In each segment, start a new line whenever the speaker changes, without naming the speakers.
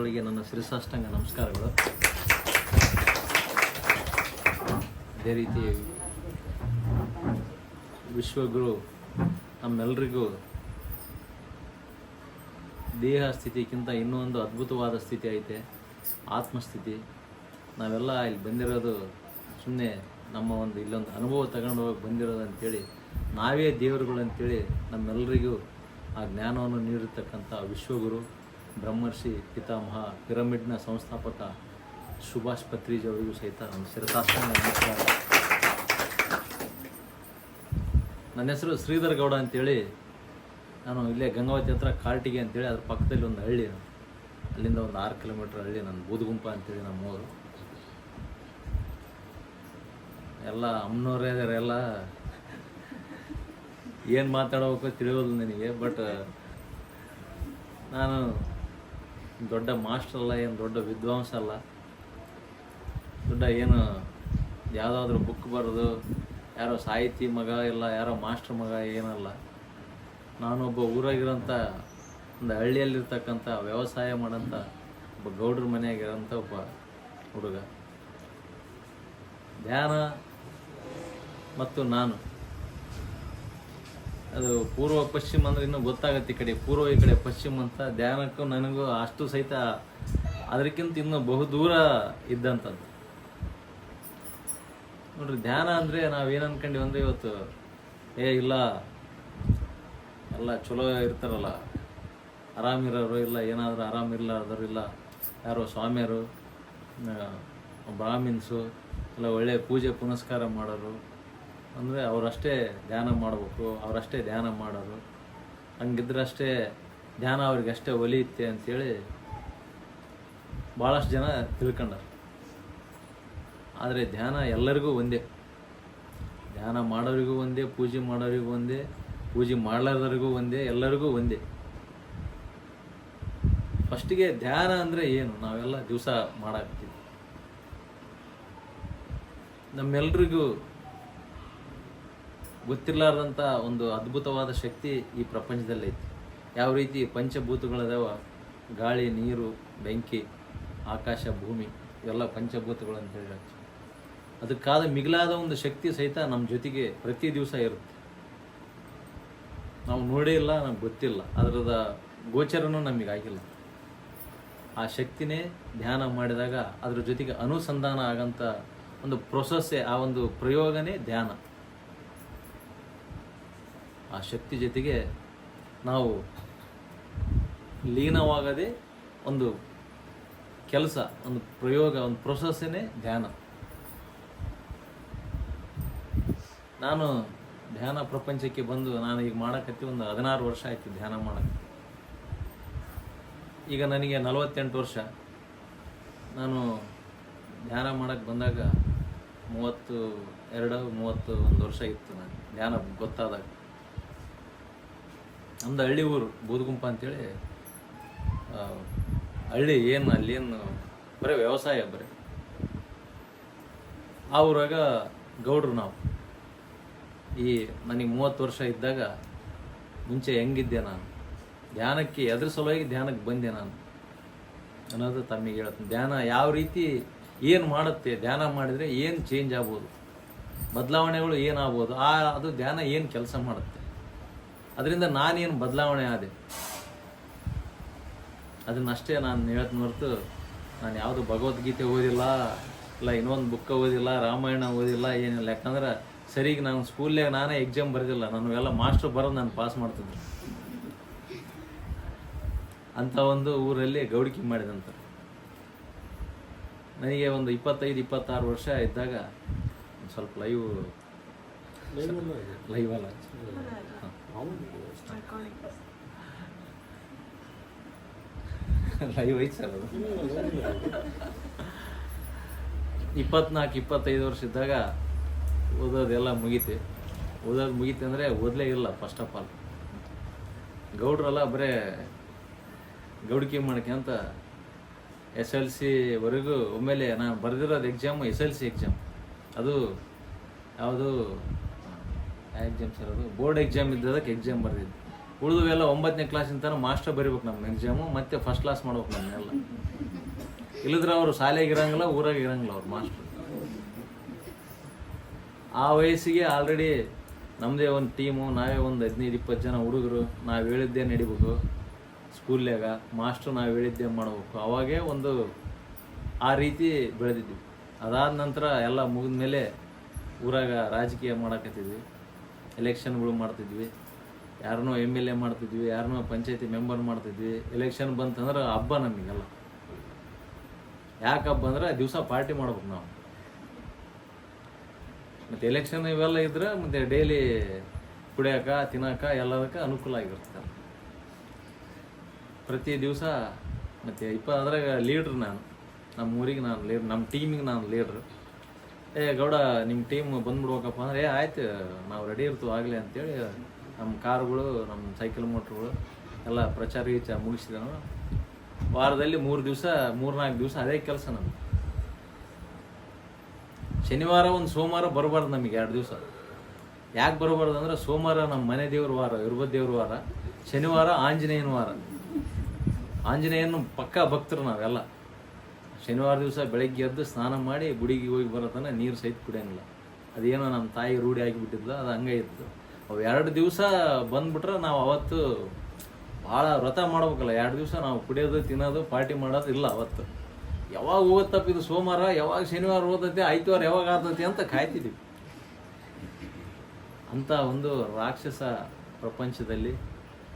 ಅವರಿಗೆ ನನ್ನ ಶಿರಸಾಷ್ಟಾಂಗ ನಮಸ್ಕಾರಗಳು. ಅದೇ ರೀತಿ ವಿಶ್ವಗುರು ನಮ್ಮೆಲ್ಲರಿಗೂ ದೇಹ ಸ್ಥಿತಿಗಿಂತ ಇನ್ನೊಂದು ಅದ್ಭುತವಾದ ಸ್ಥಿತಿ ಐತೆ, ಆತ್ಮಸ್ಥಿತಿ. ನಾವೆಲ್ಲ ಇಲ್ಲಿ ಬಂದಿರೋದು ಸುಮ್ಮನೆ ನಮ್ಮ ಒಂದು ಇಲ್ಲೊಂದು ಅನುಭವ ತಗೊಂಡು ಹೋಗಿ ಬಂದಿರೋದು ಅಂಥೇಳಿ, ನಾವೇ ದೇವರುಗಳು ಅಂಥೇಳಿ ನಮ್ಮೆಲ್ಲರಿಗೂ ಆ ಜ್ಞಾನವನ್ನು ನೀಡಿರ್ತಕ್ಕಂಥ ವಿಶ್ವಗುರು ಬ್ರಹ್ಮರ್ಷಿ ಪಿತಾಮಹ ಪಿರಮಿಡ್ನ ಸಂಸ್ಥಾಪಕ ಸುಭಾಷ್ ಪತ್ರಿಜಿ ಅವರಿಗೂ ಸಹಿತ ನಮ್ಮ ಶಿರಸಾಷ್ಟಾಂಗ ನಮಸ್ಕಾರ. ನನ್ನ ಹೆಸರು ಶ್ರೀಧರ್ ಗೌಡ ಅಂತೇಳಿ. ನಾನು ಇಲ್ಲೇ ಗಂಗಾವತಿ ಹತ್ರ ಕಾಲ್ಟಿಗೆ ಅಂತೇಳಿ, ಅದ್ರ ಪಕ್ಕದಲ್ಲಿ ಒಂದು ಹಳ್ಳಿ, ಅಲ್ಲಿಂದ ಒಂದು 6 ಕಿಲೋಮೀಟ್ರ್ ಹಳ್ಳಿ ನನ್ನ ಬೂದುಗುಂಪ ಅಂತೇಳಿ ನಮ್ಮೂರು. ಎಲ್ಲ ಅಮ್ಮನವರೇ ಇದ್ದಾರೆ, ಎಲ್ಲ ಏನು ಮಾತಾಡೋಬೇಕು ತಿಳಿಯೋದು ನನಗೆ. ಬಟ್ ನಾನು ದೊಡ್ಡ ಮಾಸ್ಟರ್ ಅಲ್ಲ, ಏನು ದೊಡ್ಡ ವಿದ್ವಾಂಸ ಅಲ್ಲ, ದೊಡ್ಡ ಏನು ಯಾವುದಾದ್ರೂ ಬುಕ್ ಬರೋದು ಯಾರೋ ಸಾಹಿತಿ ಮಗ ಇಲ್ಲ, ಯಾರೋ ಮಾಸ್ಟರ್ ಮಗ ಏನಲ್ಲ. ನಾನೊಬ್ಬ ಊರಾಗಿರೋಂಥ ಒಂದು ಹಳ್ಳಿಯಲ್ಲಿರ್ತಕ್ಕಂಥ ವ್ಯವಸಾಯ ಮಾಡೋಂಥ ಒಬ್ಬ ಗೌಡ್ರ ಮನೆಯಾಗಿರೋಂಥ ಒಬ್ಬ ಹುಡುಗ. ಧ್ಯಾನ ಮತ್ತು ನಾನು ಅದು ಪೂರ್ವ ಪಶ್ಚಿಮ ಅಂದ್ರೆ ಇನ್ನೂ ಗೊತ್ತಾಗತ್ತೆ. ಈ ಕಡೆ ಪೂರ್ವ, ಈ ಕಡೆ ಪಶ್ಚಿಮ ಅಂತ. ಧ್ಯಾನಕ್ಕೂ ನನಗೂ ಅಷ್ಟು ಸಹಿತ ಅದಕ್ಕಿಂತ ಇನ್ನೂ ಬಹುದೂರ ಇದ್ದಂಥದ್ದು ನೋಡ್ರಿ. ಧ್ಯಾನ ಅಂದರೆ ನಾವೇನು ಅನ್ಕೊಂಡ್ವಿ ಅಂದರೆ, ಇವತ್ತು ಇಲ್ಲ ಎಲ್ಲ ಚಲೋ ಇರ್ತಾರಲ್ಲ, ಆರಾಮಿರೋರು ಇಲ್ಲ, ಏನಾದರೂ ಆರಾಮಿರ್ಲಾರ್ದವ್ರು ಇಲ್ಲ, ಯಾರೋ ಸ್ವಾಮಿಯರು, ಬ್ರಾಹ್ಮಿನ್ಸು ಇಲ್ಲ, ಒಳ್ಳೆಯ ಪೂಜೆ ಪುನಸ್ಕಾರ ಮಾಡೋರು ಅಂದರೆ ಅವರಷ್ಟೇ ಧ್ಯಾನ ಮಾಡಬೇಕು, ಅವರಷ್ಟೇ ಧ್ಯಾನ ಮಾಡೋರು, ಹಂಗಿದ್ರಷ್ಟೇ ಧ್ಯಾನ ಅವ್ರಿಗಷ್ಟೇ ಒಲಿಯುತ್ತೆ ಅಂಥೇಳಿ ಭಾಳಷ್ಟು ಜನ ತಿಳ್ಕೊಂಡಾರ. ಆದರೆ ಧ್ಯಾನ ಎಲ್ಲರಿಗೂ ಒಂದೇ, ಧ್ಯಾನ ಮಾಡೋರಿಗೂ ಒಂದೇ, ಪೂಜೆ ಮಾಡೋರಿಗೂ ಒಂದೇ, ಪೂಜೆ ಮಾಡಲಾರ್ದವ್ರಿಗೂ ಒಂದೇ, ಎಲ್ಲರಿಗೂ ಒಂದೇ. ಫಸ್ಟಿಗೆ ಧ್ಯಾನ ಅಂದರೆ ಏನು ನಾವೆಲ್ಲ ದಿವಸ ಮಾಡಾಕ್ತೀವಿ. ನಮ್ಮೆಲ್ರಿಗೂ ಗೊತ್ತಿರಲಾರ್ದಂಥ ಒಂದು ಅದ್ಭುತವಾದ ಶಕ್ತಿ ಈ ಪ್ರಪಂಚದಲ್ಲಿ ಐತಿ. ಯಾವ ರೀತಿ ಪಂಚಭೂತಗಳದಾವ, ಗಾಳಿ, ನೀರು, ಬೆಂಕಿ, ಆಕಾಶ, ಭೂಮಿ, ಇವೆಲ್ಲ ಪಂಚಭೂತಗಳು ಅಂತ ಹೇಳಿ, ಅದಕ್ಕಾದ ಮಿಗಿಲಾದ ಒಂದು ಶಕ್ತಿ ಸಹಿತ ನಮ್ಮ ಜೊತೆಗೆ ಪ್ರತಿ ದಿವಸ ಇರುತ್ತೆ. ನಾವು ನೋಡೇ ಇಲ್ಲ, ನಮ್ಗೆ ಗೊತ್ತಿಲ್ಲ, ಅದರದ ಗೋಚರನೂ ನಮಗಾಗಿಲ್ಲ. ಆ ಶಕ್ತಿನೇ ಧ್ಯಾನ ಮಾಡಿದಾಗ ಅದ್ರ ಜೊತೆಗೆ ಅನುಸಂಧಾನ ಆಗಂಥ ಒಂದು ಪ್ರೊಸೆಸ್ಸೇ, ಆ ಒಂದು ಪ್ರಯೋಗನೇ ಧ್ಯಾನ. ಆ ಶಕ್ತಿ ಜೊತೆಗೆ ನಾವು ಲೀನವಾಗದೆ ಒಂದು ಕೆಲಸ, ಒಂದು ಪ್ರಯೋಗ, ಒಂದು ಪ್ರೊಸೆಸ್ಸೇ ಧ್ಯಾನ. ನಾನು ಧ್ಯಾನ ಪ್ರಪಂಚಕ್ಕೆ ಬಂದು ನಾನು ಈಗ ಮಾಡೋಕತ್ತಿ ಒಂದು 16 ವರ್ಷ ಆಯ್ತು ಧ್ಯಾನ ಮಾಡೋಕ್ಕೆ. ಈಗ ನನಗೆ 48 ವರ್ಷ. ನಾನು ಧ್ಯಾನ ಮಾಡೋಕ್ಕೆ ಬಂದಾಗ 31 ವರ್ಷ ಇತ್ತು. ನಾನು ಧ್ಯಾನ ಗೊತ್ತಾದಾಗ ನಮ್ದು ಹಳ್ಳಿ ಊರು ಬೂದುಗುಂಪ ಅಂತೇಳಿ ಹಳ್ಳಿ. ಏನು ಅಲ್ಲೇನು ಬರೀ ವ್ಯವಸಾಯ, ಬರೀ ಆ ಊರಾಗ ಗೌಡ್ರು ನಾವು. ಈ ನನಗೆ 30 ವರ್ಷ ಇದ್ದಾಗ ಮುಂಚೆ ಹೆಂಗಿದ್ದೆ ನಾನು, ಧ್ಯಾನಕ್ಕೆ ಎದ್ರ ಸಲುವಾಗಿ ಧ್ಯಾನಕ್ಕೆ ಬಂದೆ ನಾನು ಅನ್ನೋದು ತಮಗೆ ಹೇಳ್ತೀನಿ. ಧ್ಯಾನ ಯಾವ ರೀತಿ ಏನು ಮಾಡುತ್ತೆ, ಧ್ಯಾನ ಮಾಡಿದರೆ ಏನು ಚೇಂಜ್ ಆಗ್ಬೋದು, ಬದಲಾವಣೆಗಳು ಏನಾಗ್ಬೋದು, ಅದು ಧ್ಯಾನ ಏನು ಕೆಲಸ ಮಾಡುತ್ತೆ, ಅದರಿಂದ ನಾನೇನು ಬದಲಾವಣೆ ಆದೆ ಅದನ್ನಷ್ಟೇ ನಾನು ಹೇಳ್ತೀನಿ ಹೊರತು ನಾನು ಯಾವುದು ಭಗವದ್ಗೀತೆ ಓದಿಲ್ಲ, ಇಲ್ಲ ಇನ್ನೊಂದು ಬುಕ್ಕ ಓದಿಲ್ಲ, ರಾಮಾಯಣ ಓದಿಲ್ಲ, ಏನಿಲ್ಲ. ಯಾಕಂದ್ರೆ ಸರಿಗೆ ನಾನು ಸ್ಕೂಲ್ನಾಗ ನಾನೇ ಎಕ್ಸಾಮ್ ಬರೆದಿಲ್ಲ, ನನಗೆಲ್ಲ ಮಾಸ್ಟ್ರು ಬರೋದು ನಾನು ಪಾಸ್ ಮಾಡ್ತಿದ್ರು. ಅಂಥ ಒಂದು ಊರಲ್ಲಿ ಗೌಡಿಕೆ ಮಾಡಿದಂಥ ನನಗೆ ಒಂದು 25-26 ವರ್ಷ ಇದ್ದಾಗ ಒಂದು ಸ್ವಲ್ಪ ಲೈವ್ ಅಲ್ಲ, ಲೈವ್ ಐತೆ ಸರ್. ಅದು 24-25 ವರ್ಷ ಇದ್ದಾಗ ಓದೋದೆಲ್ಲ ಮುಗೀತಿ. ಓದೋದು ಮುಗೀತಿ ಅಂದರೆ ಓದಲೇ ಇಲ್ಲ. ಫಸ್ಟ್ ಆಫ್ ಆಲ್ ಗೌಡ್ರಲ್ಲ ಬರೇ ಗೌಡಿಕೆ ಮಾಡ್ಕೊಂತ SLC ಒಮ್ಮೆಲೆ ನಾನು ಬರೆದಿರೋದು ಎಕ್ಸಾಮು SLC ಎಕ್ಸಾಮ್. ಅದು ಯಾವುದು ಎಕ್ಸಾಮ್ ಸರ್, ಅದು ಬೋರ್ಡ್ ಎಕ್ಸಾಮ್ ಇದ್ದದಕ್ಕೆ ಎಕ್ಸಾಮ್ ಬರೆದಿದ್ದು. ಉಳಿದುವೆಲ್ಲ 9ನೇ ಕ್ಲಾಸಿನ ತನಕ ಮಾಸ್ಟರ್ ಬರಿಬೇಕು ನಮ್ಮ ಎಕ್ಸಾಮು, ಮತ್ತೆ ಫಸ್ಟ್ ಕ್ಲಾಸ್ ಮಾಡ್ಬೇಕು ನಮ್ಮನ್ನೆಲ್ಲ. ಇಲ್ಲದ್ರೆ ಅವರು ಶಾಲೆಗೆ ಇರಂಗಿಲ್ಲ, ಊರಾಗ ಇರಂಗಿಲ್ಲ ಅವ್ರು ಮಾಸ್ಟ್ರು. ಆ ವಯಸ್ಸಿಗೆ ಆಲ್ರೆಡಿ ನಮ್ಮದೇ ಒಂದು ಟೀಮು, ನಾವೇ ಒಂದು 15-20 ಜನ ಹುಡುಗರು, ನಾವು ಹೇಳಿದ್ದೇ ನಡಿಬೇಕು ಸ್ಕೂಲ್ನಾಗ, ಮಾಸ್ಟ್ರು ನಾವು ಹೇಳಿದ್ದೇ ಮಾಡ್ಬೇಕು. ಅವಾಗೇ ಒಂದು ಆ ರೀತಿ ಬೆಳೆದಿದ್ವಿ. ಅದಾದ ನಂತರ ಎಲ್ಲ ಮುಗಿದ ಮೇಲೆ ಊರಾಗ ರಾಜಕೀಯ ಮಾಡಕತ್ತಿದ್ವಿ, ಎಲೆಕ್ಷನ್ಗಳು ಮಾಡ್ತಿದ್ವಿ, ಯಾರನ್ನೋ MLA ಮಾಡ್ತಿದ್ವಿ, ಯಾರನ್ನೋ ಪಂಚಾಯತಿ ಮೆಂಬರ್ ಮಾಡ್ತಿದ್ವಿ. ಎಲೆಕ್ಷನ್ ಬಂತಂದ್ರೆ ಹಬ್ಬ ನಮಗೆಲ್ಲ. ಯಾಕೆ ಹಬ್ಬ ಅಂದ್ರೆ ದಿವಸ ಪಾರ್ಟಿ ಮಾಡ್ಬೇಕು ನಾವು. ಮತ್ತು ಎಲೆಕ್ಷನ್ ಇವೆಲ್ಲ ಇದ್ರೆ ಮತ್ತು ಡೈಲಿ ಕುಡಿಯೋಕೆ ತಿನ್ನೋಕೆ ಎಲ್ಲದಕ್ಕೆ ಅನುಕೂಲ ಆಗಿರ್ತದೆ. ಪ್ರತಿ ದಿವಸ ಮತ್ತು ಅದ್ರಾಗ ಲೀಡ್ರ್ ನಾನು, ನಮ್ಮ ಊರಿಗೆ ನಾನು ಲೀಡ್ರ್, ನಮ್ಮ ಟೀಮಿಗೆ ನಾನು ಲೀಡ್ರು. ಗೌಡ ನಿಮ್ಮ ಟೀಮ್ ಬಂದ್ಬಿಡ್ಬೇಕಪ್ಪ ಅಂದರೆ ಆಯ್ತು ನಾವು ರೆಡಿ ಇರ್ತೀವಿ ಆಗಲಿ ಅಂತೇಳಿ ನಮ್ಮ ಕಾರುಗಳು, ನಮ್ಮ ಸೈಕಲ್ ಮೋಟ್ರುಗಳು ಎಲ್ಲ ಪ್ರಚಾರ ಮುಗಿಸಿದನು. ವಾರದಲ್ಲಿ 3-4 ದಿವಸ ಅದೇ ಕೆಲಸ ನಮ್ಗೆ. ಶನಿವಾರ ಒಂದು ಸೋಮವಾರ ಬರಬಾರ್ದು ನಮಗೆ 2 ದಿವಸ. ಯಾಕೆ ಬರಬಾರ್ದು ಅಂದ್ರೆ ಸೋಮವಾರ ನಮ್ಮ ಮನೆ ದೇವ್ರ ವಾರ, ಇರ್ಬೋದು ದೇವ್ರ ವಾರ, ಶನಿವಾರ ಆಂಜನೇಯನ ವಾರ. ಆಂಜನೇಯನ ಪಕ್ಕಾ ಭಕ್ತರು ನಾವೆಲ್ಲ. ಶನಿವಾರ ದಿವಸ ಬೆಳಗ್ಗೆ ಎದ್ದು ಸ್ನಾನ ಮಾಡಿ ಗುಡಿಗೆ ಹೋಗಿ ಬರೋತನ ನೀರು ಸಹಿತ ಕುಡಿಯೋಂಗಿಲ್ಲ. ಅದೇನೋ ನಮ್ಮ ತಾಯಿ ರೂಢಿ ಆಗಿಬಿಟ್ಟಿದ್ಲ, ಅದು ಹಂಗೆ ಇತ್ತು. ಅವು 2 ದಿವಸ ಬಂದ್ಬಿಟ್ರೆ ನಾವು ಅವತ್ತು ಭಾಳ ವ್ರತ ಮಾಡ್ಬೇಕಲ್ಲ. 2 ದಿವಸ ನಾವು ಕುಡಿಯೋದು, ತಿನ್ನೋದು, ಪಾರ್ಟಿ ಮಾಡೋದು ಇಲ್ಲ ಅವತ್ತು. ಯಾವಾಗ ಹೋಗುತ್ತಪ್ಪ ಇದು ಸೋಮವಾರ, ಯಾವಾಗ ಶನಿವಾರ ಓದತ್ತೆ, ಆಯ್ತವಾರ ಯಾವಾಗ ಆಗ್ತೈತಿ ಅಂತ ಕಾಯ್ತಿದ್ವಿ. ಅಂಥ ಒಂದು ರಾಕ್ಷಸ ಪ್ರಪಂಚದಲ್ಲಿ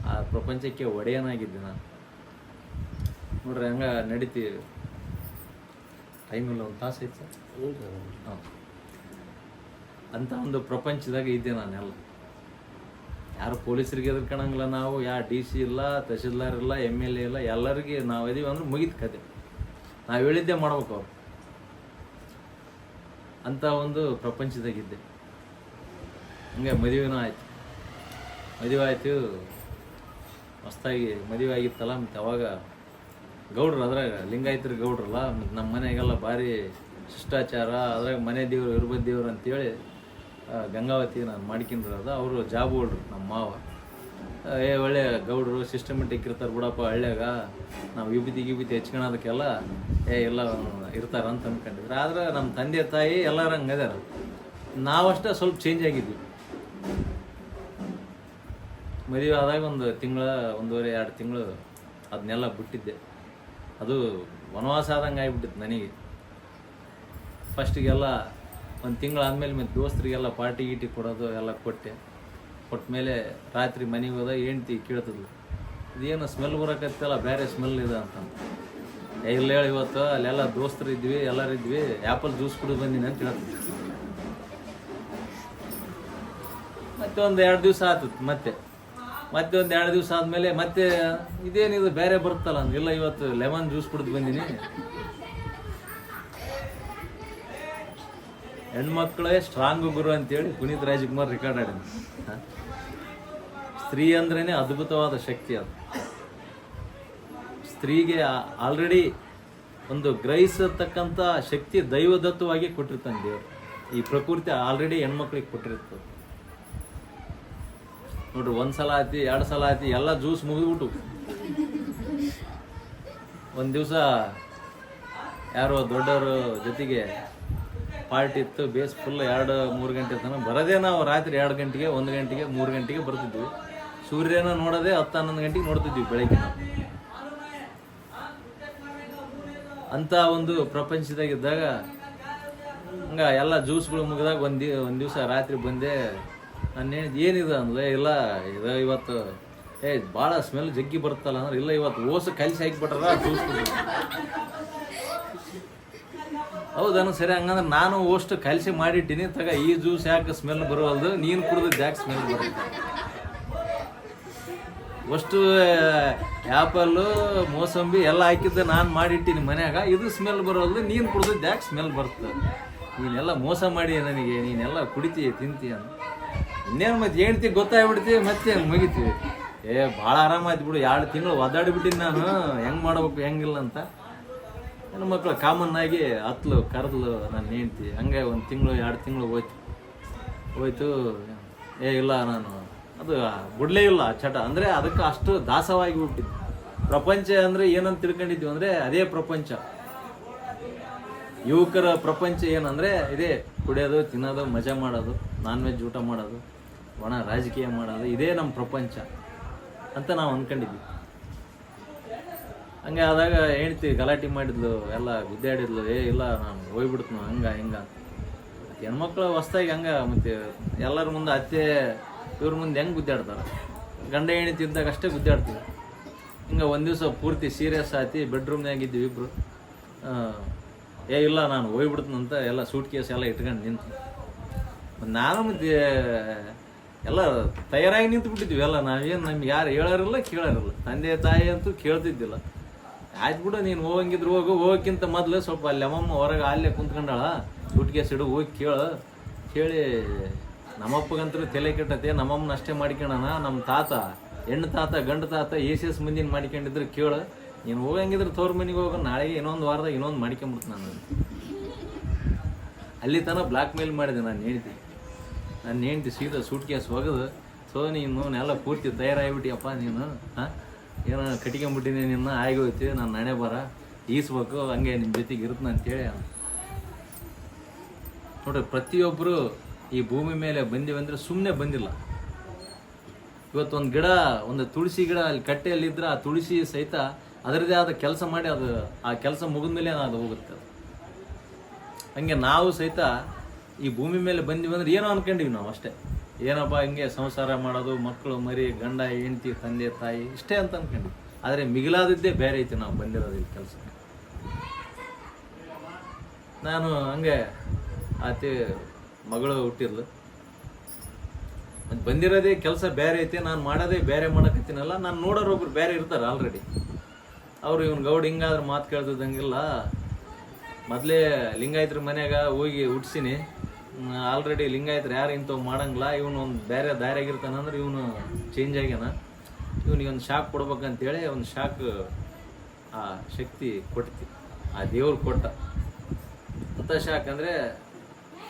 ಆ ಪ್ರಪಂಚಕ್ಕೆ ಒಡೆಯನಾಗಿದ್ದೆ ನಾನು. ನೋಡ್ರಿ ಹಂಗೆ ನಡೀತೀವಿ. ಟೈಮಿಲ್ಲ, 1 ತಾಸು ಐತೆ ಸರ್. ಹಾಂ, ಅಂಥ ಒಂದು ಪ್ರಪಂಚದಾಗ ಇದ್ದೆ ನಾನೆಲ್ಲ. ಯಾರು ಪೊಲೀಸರಿಗೆ ಎದುರ್ಕೊಳಂಗಿಲ್ಲ ನಾವು, ಯಾರು DC ಇಲ್ಲ, ತಹಶೀಲ್ದಾರ್ ಇಲ್ಲ, MLA ಇಲ್ಲ, ಎಲ್ಲರಿಗೆ ನಾವು ಇದೀವಿ ಅಂದ್ರೆ ಮುಗಿದ ಕತೆ. ನಾವು ಹೇಳಿದ್ದೆ ಮಾಡ್ಬೇಕು ಅವ್ರು. ಅಂಥ ಒಂದು ಪ್ರಪಂಚದಾಗಿದ್ದೆ. ಹಂಗೆ ಮದುವೆನೂ ಆಯ್ತು. ಮದುವೆ ಆಯಿತು, ಮಸ್ತಾಗಿ ಮದುವೆ ಆಗಿತ್ತಲ್ಲ. ಮತ್ತು ಅವಾಗ ಗೌಡ್ರು, ಅದ್ರಾಗ ಲಿಂಗಾಯತರು ಗೌಡ್ರಲ್ಲ, ಮತ್ತು ನಮ್ಮ ಮನೆಗೆಲ್ಲ ಭಾರಿ ಶಿಷ್ಟಾಚಾರ. ಅದ್ರಾಗ ಮನೆ ದೇವ್ರು, ಇರ್ಬೋದು ದೇವ್ರು ಅಂತೇಳಿ ಗಂಗಾವತಿ ನಾನು ಮಾಡ್ಕೊಂಡಿರೋದು. ಅವರು ಜಾಬ್ ಹೋಲ್ಡ್ರು ನಮ್ಮ ಮಾವ. ಒಳ್ಳೆ ಗೌಡ್ರು, ಸಿಸ್ಟಮೆಟಿಕ್ ಇರ್ತಾರೆ ಬಿಡಪ್ಪ ಹಳ್ಳ್ಯಾಗ, ನಾವು ವಿಭೂತಿ ಹೆಚ್ಕೊಳೋದಕ್ಕೆಲ್ಲ ಎಲ್ಲ ಇರ್ತಾರೆ ಅಂತ ಅಂದ್ಕೊಂಡಿದ್ರು. ಆದ್ರೆ ನಮ್ಮ ತಂದೆ ತಾಯಿ ಎಲ್ಲರೂ ಹಂಗೆ ಅದಾರ. ನಾವಷ್ಟೇ ಸ್ವಲ್ಪ ಚೇಂಜ್ ಆಗಿದ್ವಿ. ಮದುವೆ ಆದಾಗ 1 ತಿಂಗಳ, 1.5-2 ತಿಂಗಳು ಅದನ್ನೆಲ್ಲ ಬಿಟ್ಟಿದ್ದೆ. ಅದು ವನವಾಸ ಆದಂಗೆ ಆಗಿಬಿಟ್ಟಿತ್ತು ನನಗೆ. ಫಸ್ಟಿಗೆಲ್ಲ 1 ತಿಂಗಳಾದ್ಮೇಲೆ ಮತ್ತು ದೋಸ್ತರಿಗೆಲ್ಲ ಪಾರ್ಟಿ ಗೀಟಿ ಕೊಡೋದು ಎಲ್ಲ ಕೊಟ್ಟೆ. ಕೊಟ್ಟಮೇಲೆ ರಾತ್ರಿ ಮನೆಗೆ ಹೋದ ಹೆಂಡ್ತಿ ಕೇಳ್ತಿದ್ಲು, ಇದೇನು ಸ್ಮೆಲ್ ಬರೋಕತ್ತಲ್ಲ, ಬೇರೆ ಸ್ಮೆಲ್ ಇದೆ ಅಂತ. ಇಲ್ಲ ಹೇಳಿ, ಇವತ್ತು ಅಲ್ಲೆಲ್ಲ ದೋಸ್ತರು ಇದ್ವಿ, ಎಲ್ಲರಿದ್ವಿ, ಆ್ಯಪಲ್ ಜ್ಯೂಸ್ ಕುಡಿದು ಬಂದೀನಿ ಅಂತ ಹೇಳ್ತಿದ್ವಿ. ಮತ್ತೆ 1-2 ದಿವಸ ಆಗ್ತದೆ. ಮತ್ತೆ 1-2 ದಿವಸ ಆದಮೇಲೆ ಮತ್ತೆ ಇದೇನಿದು ಬೇರೆ ಬರುತ್ತಲ್ಲ ಅಂದ್ರೆ, ಇಲ್ಲ ಇವತ್ತು ಲೆಮನ್ ಜ್ಯೂಸ್ ಕುಡಿದು ಬಂದೀನಿ. ಹೆಣ್ಮಕ್ಳೇ ಸ್ಟ್ರಾಂಗ್ ಗುರು ಅಂತೇಳಿ ಪುನೀತ್ ರಾಜ್ಕುಮಾರ್ ರೆಕಾರ್ಡ್ ಆಡಿದ. ಸ್ತ್ರೀ ಅಂದ್ರೇ ಅದ್ಭುತವಾದ ಶಕ್ತಿ. ಅದು ಸ್ತ್ರೀಗೆ ಆಲ್ರೆಡಿ ಒಂದು ಗ್ರಹಿಸತಕ್ಕಂಥ ಶಕ್ತಿ ದೈವದತ್ತವಾಗಿ ಕೊಟ್ಟಿರ್ತಾನೆ ದೇವರು. ಈ ಪ್ರಕೃತಿ ಆಲ್ರೆಡಿ ಹೆಣ್ಮಕ್ಳಿಗೆ ಕೊಟ್ಟಿರ್ತದೆ. ನೋಡ್ರಿ, 1 ಸಲ ಆಯ್ತು, 2 ಸಲ ಆಯ್ತು, ಎಲ್ಲ ಜ್ಯೂಸ್ ಮುಗಿದ್ಬಿಟ್ಟು. ಒಂದು ದಿವಸ ಯಾರೋ ದೊಡ್ಡವ್ರ ಜೊತೆಗೆ ಪಾರ್ಟಿ ಇತ್ತು, ಬೇಸ್ ಫುಲ್ 2-3 ಗಂಟೆ ತನಕ ಬರೋದೇ. ನಾವು ರಾತ್ರಿ 2 ಗಂಟೆಗೆ, 1 ಗಂಟೆಗೆ, 3 ಗಂಟೆಗೆ ಬರ್ತಿದ್ವಿ. ಸೂರ್ಯನ ನೋಡೋದೇ 10-11 ಗಂಟೆಗೆ ನೋಡ್ತಿದ್ವಿ ಬೆಳಗ್ಗೆ ನಾವು. ಅಂಥ ಒಂದು ಪ್ರಪಂಚದಾಗಿದ್ದಾಗ ಹಂಗೆ ಎಲ್ಲ ಜ್ಯೂಸ್ಗಳು ಮುಗಿದಾಗ ಒಂದು ದಿವಸ ರಾತ್ರಿ ಬಂದೆ. ನಾನು ಏನಿದೆ ಅಂದ್ರೆ, ಇಲ್ಲ ಇದು ಇವತ್ತು ಭಾಳ ಸ್ಮೆಲ್ ಜಗ್ಗಿ ಬರುತ್ತಲ್ಲ ಅಂದ್ರೆ, ಇಲ್ಲ ಇವತ್ತು ಓಸು ಕಲಿಸಿ ಹಾಕಿಬಿಟ್ರ ಜ್ಯೂಸ್ ಕುಡಿದು. ಹೌದನ್ನು ಸರಿ, ಹಂಗಂದ್ರೆ ನಾನು ಓಷ್ಟು ಕಲಿಸಿ ಮಾಡಿಟ್ಟಿನಿ, ಈ ಜ್ಯೂಸ್ ಯಾಕೆ ಸ್ಮೆಲ್ ಬರೋವಲ್ದು, ನೀನು ಕುಡಿದು ಯಾಕೆ ಸ್ಮೆಲ್ ಬರುತ್ತೆ? ಅಷ್ಟು ಆ್ಯಪಲ್ಲು, ಮೋಸಂಬಿ ಎಲ್ಲ ಹಾಕಿದ್ದೆ ನಾನು ಮಾಡಿಟ್ಟಿನಿ ಮನ್ಯಾಗ, ಇದು ಸ್ಮೆಲ್ ಬರೋಲ್ದು, ನೀನು ಕುಡಿದು ಯಾಕೆ ಸ್ಮೆಲ್ ಬರುತ್ತೆ? ನೀನೆಲ್ಲ ಮೋಸ ಮಾಡಿ ನನಗೆ, ನೀನೆಲ್ಲ ಕುಡಿತೀಯ ತಿಂತೀಯ ಅಂತ. ಇನ್ನೇನು ಮತ್ತೆ ಹೇಳ್ತಿ ಗೊತ್ತಾಗ್ಬಿಡ್ತೀವಿ, ಮತ್ತೆ ಮುಗಿತೀವಿ. ಭಾಳ ಆರಾಮಾಯ್ತು ಬಿಡು, 2 ತಿಂಗಳು ಒದ್ದಾಡಿಬಿಟ್ಟಿನಿ ನಾನು, ಹೆಂಗೆ ಮಾಡ್ಬೇಕು ಹೆಂಗಿಲ್ಲ ಅಂತ. ಹೆಣ್ಮಕ್ಳು ಕಾಮನ್ ಆಗಿ ಹತ್ಲು ಕರೆದ್ಲು ನಾನು ಹೆಂಡ್ತಿ. ಹಂಗೆ 1 ತಿಂಗಳು 2 ತಿಂಗಳು ಹೋಯ್ತು. ಇಲ್ಲ ನಾನು ಅದು ಬಿಡಲೇ ಇಲ್ಲ ಚಟ. ಅಂದರೆ ಅದಕ್ಕೆ ಅಷ್ಟು ದಾಸವಾಗಿ ಬಿಟ್ಟಿದ್ದು. ಪ್ರಪಂಚ ಅಂದರೆ ಏನಂತ ತಿಳ್ಕೊಂಡಿದ್ವಿ ಅಂದರೆ ಅದೇ ಪ್ರಪಂಚ. ಯುವಕರ ಪ್ರಪಂಚ ಏನಂದರೆ ಇದೇ ಕುಡಿಯೋದು ತಿನ್ನೋದು ಮಜಾ ಮಾಡೋದು ನಾನ್ ವೆಜ್ ಊಟ ಮಾಡೋದು ಒಣ ರಾಜಕೀಯ ಮಾಡೋದು ಇದೇ ನಮ್ಮ ಪ್ರಪಂಚ ಅಂತ ನಾವು ಅಂದ್ಕೊಂಡಿದ್ವಿ. ಹಂಗೆ ಆದಾಗ ಹೇಳ್ತಿ ಗಲಾಟೆ ಮಾಡಿದ್ಲು, ಎಲ್ಲ ಗುದ್ದಾಡಿದ್ಲು, ಇಲ್ಲ ನಾನು ಹೋಗ್ಬಿಡ್ತು ಹಂಗೆ ಹಿಂಗೆ ಅಂತ. ಹೆಣ್ಮಕ್ಳು ಹೊಸ್ದಾಗಿ ಹಂಗೆ ಮತ್ತು ಎಲ್ಲರ ಮುಂದೆ ಅತ್ತೆ ಇವ್ರ ಮುಂದೆ ಹೆಂಗೆ ಗುದ್ದಾಡ್ತಾರೆ, ಗಂಡ ಹೆಣ್ತಿ ಇದ್ದಾಗ ಅಷ್ಟೇ ಗುದ್ದಾಡ್ತೀವಿ. ಹಿಂಗೆ ಒಂದು ದಿವಸ ಪೂರ್ತಿ ಸೀರಿಯಸ್ ಆಯ್ತು, ಬೆಡ್ರೂಮ್ನಾಗ ಇದ್ವಿ ಇಬ್ಬರು. ಇಲ್ಲ ನಾನು ಹೋಗ್ಬಿಡ್ತೀನಂತ ಎಲ್ಲ ಸೂಟ್ ಕೇಸ್ ಎಲ್ಲ ಇಟ್ಕೊಂಡು ನಿಂತು ನಾನು ಮತ್ತೆ ಎಲ್ಲ ತಯಾರಾಗಿ ನಿಂತು ಬಿಟ್ಟಿದ್ವಿ ಎಲ್ಲ. ನಾವೇನು ನಮ್ಗೆ ಯಾರು ಹೇಳೋರಿಲ್ಲ ಕೇಳೋರಿಲ್ಲ, ತಂದೆ ತಾಯಿ ಅಂತೂ ಕೇಳ್ತಿದ್ದಿಲ್ಲ. ಆಯ್ತು ಬಿಡು ನೀನು ಹೋಗಂಗಿದ್ರು ಹೋಗೋಕ್ಕಿಂತ ಮೊದಲು ಸ್ವಲ್ಪ ಅಲ್ಲಿ ಅಮ್ಮಮ್ಮ ಹೊರಗೆ ಅಲ್ಲೇ ಕುಂತ್ಕೊಂಡಾಳ, ಸೂಟ್ ಕೇಸ್ ಇಡು ಹೋಗಿ ಕೇಳಿ ನಮ್ಮಪ್ಪಗಂತೂ ತಲೆ ಕೆಟ್ಟತೆ, ನಮ್ಮಮ್ಮನ ಅಷ್ಟೇ ಮಾಡ್ಕೊಳ್ಳೋಣ, ನಮ್ಮ ತಾತ ಹೆಣ್ಣು ತಾತ ಗಂಡು ತಾತ ಎಸ್ ಮಂದಿನ ಮಾಡ್ಕೊಂಡಿದ್ರು ಕೇಳು, ನೀನು ಹೋಗಂಗಿದ್ರೆ ತೋರ್ ಮನೆಗೆ ಹೋಗೋ, ನಾಳೆಗೆ ಇನ್ನೊಂದು ವಾರದಾಗ ಇನ್ನೊಂದು ಮಾಡ್ಕೊಂಬಿಡ್ತು ನಾನು. ಅಲ್ಲಿ ತನಕ ಬ್ಲ್ಯಾಕ್ ಮೇಲ್ ಮಾಡಿದೆ ನಾನು ಹೆಂಡ್ತಿ ಸೀದಾ ಸೂಟ್ ಕೇಸ್ ಒಗೆದು, ಸೊ ನೀನು ಎಲ್ಲ ಪೂರ್ತಿ ತಯಾರಾಗಿಬಿಟ್ಟಿಯಪ್ಪ ನೀನು, ಏನೋ ಕಟ್ಕೊಂಬಿಟ್ಟಿನಿ ನಿನ್ನ, ಆಗೋಯ್ತು ನಾನು ನಾಳೆ ಬರ ಈಸ್ಬೇಕು, ಹಂಗೆ ನಿಮ್ಮ ಜೊತೆಗೆ ಇರುತ್ತೆ ಅಂತೇಳಿ. ನೋಡ್ರಿ, ಪ್ರತಿಯೊಬ್ಬರು ಈ ಭೂಮಿ ಮೇಲೆ ಬಂದಿವಂದ್ರೆ ಸುಮ್ಮನೆ ಬಂದಿಲ್ಲ. ಇವತ್ತೊಂದು ಗಿಡ, ಒಂದು ತುಳಸಿ ಗಿಡ ಅಲ್ಲಿ ಕಟ್ಟೆಯಲ್ಲಿದ್ದರೆ ಆ ತುಳಸಿ ಸಹಿತ ಅದರದೇ ಆದ ಕೆಲಸ ಮಾಡಿ ಅದು ಆ ಕೆಲಸ ಮುಗಿದ ಮೇಲೆ ಅದು ಹೋಗುತ್ತೆ. ಹಂಗೆ ನಾವು ಸಹಿತ ಈ ಭೂಮಿ ಮೇಲೆ ಬಂದಿವಂದ್ರೆ ಏನೋ ಅನ್ಕೊಂಡಿವಿ ನಾವು ಅಷ್ಟೇ, ಏನಪ್ಪ ಹಿಂಗೆ ಸಂಸಾರ ಮಾಡೋದು, ಮಕ್ಕಳು ಮರಿ ಗಂಡ ಹೆಂಡತಿ ತಂದೆ ತಾಯಿ ಇಷ್ಟೇ ಅಂತ ಅನ್ಕೊಂಡಿವಿ. ಆದರೆ ಮಿಗಿಲಾದದ್ದೇ ಬೇರೆ ಐತಿ ನಾವು ಬಂದಿರೋದು ಈ ಕೆಲಸ. ನಾನು ಹಂಗೆ ಆತಿ ಮಗಳು ಹುಟ್ಟಿರ್ಲು, ಬಂದಿರೋದೇ ಕೆಲಸ ಬೇರೆ ಐತೆ, ನಾನು ಮಾಡೋದೇ ಬೇರೆ ಮಾಡಕತ್ತೀನಲ್ಲ. ನಾನು ನೋಡೋರು ಒಬ್ರು ಬೇರೆ ಇರ್ತಾರೆ ಆಲ್ರೆಡಿ. ಅವರು ಇವನು ಗೌಡ್ ಹಿಂಗಾದ್ರೆ ಮಾತು ಕೇಳ್ತಿದ್ದಂಗಿಲ್ಲ, ಮೊದಲೇ ಲಿಂಗಾಯತ್ರ ಮನ್ಯಾಗ ಹೋಗಿ ಹುಟ್ಸಿನಿ, ಆಲ್ರೆಡಿ ಲಿಂಗಾಯತ್ರು ಯಾರು ಇಂಥವು ಮಾಡಂಗಿಲ್ಲ, ಇವನು ಒಂದು ಬೇರೆ ದಾರಿಯಾಗಿರ್ತಾನಂದ್ರೆ ಇವನು ಚೇಂಜ್ ಆಗ್ಯಾನ, ಇವನಿಗೆ ಒಂದು ಶಾಕ್ ಕೊಡ್ಬೇಕಂತೇಳಿ ಒಂದು ಶಾಕ್ ಆ ಶಕ್ತಿ ಕೊಡ್ತಿ, ಆ ದೇವ್ರು ಕೊಟ್ಟ ಅಂತ ಶಾಕ್. ಅಂದರೆ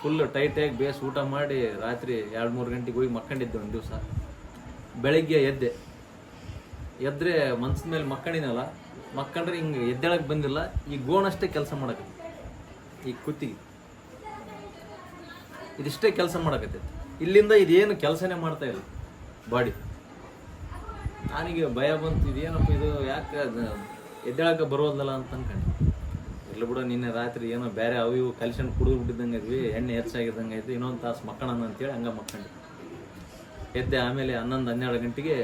ಫುಲ್ ಟೈಟಾಗಿ ಬೇಸ್ ಊಟ ಮಾಡಿ ರಾತ್ರಿ 2-3 ಗಂಟೆಗೆ ಹೋಗಿ ಮಕ್ಕೊಂಡಿದ್ದೆ ಒಂದು ದಿವಸ. ಬೆಳಗ್ಗೆ ಎದ್ದರೆ ಮನ್ಸಿನ ಮೇಲೆ ಮಕ್ಕಣಿನಲ್ಲ, ಮಕ್ಕಂಡ್ರೆ ಹಿಂಗೆ ಎದ್ದೇಳಕ್ಕೆ ಬಂದಿಲ್ಲ, ಈ ಗೋಣಷ್ಟೇ ಕೆಲಸ ಮಾಡಕತ್ತೆ, ಈ ಕುತ್ತಿಗೆ ಇದಿಷ್ಟೇ ಕೆಲಸ ಮಾಡಕತ್ತೈತಿ. ಇಲ್ಲಿಂದ ಇದೇನು ಕೆಲಸನೇ ಮಾಡ್ತಾ ಇಲ್ಲ ಬಾಡಿ. ನನಗೆ ಭಯ ಬಂತು, ಇದೇನಪ್ಪ ಇದು, ಯಾಕೆ ಎದ್ದೇಳಕ್ಕೆ ಬರೋದಲ್ಲ ಅಂತ ಅನ್ಕೊಂಡು. ಇಲ್ಲ ಬಿಡು, ನಿನ್ನೆ ರಾತ್ರಿ ಏನೋ ಬೇರೆ ಅವು ಇವು ಕಲ್ಸಂಡು ಕುಡಿದು ಬಿಟ್ಟಿದ್ದಂಗೆ ಇದ್ವಿ, ಎಣ್ಣೆ ಹೆಚ್ಚಾಗಿದ್ದಂಗೆ ಆಯ್ತು, ಇನ್ನೊಂದು ತಾಸು ಮಕ್ಕಳನ್ನ ಅಂತೇಳಿ ಹಂಗೆ ಮಕ್ಕಂಡು ಎದ್ದೆ. ಆಮೇಲೆ 11-12 ಗಂಟೆಗೆ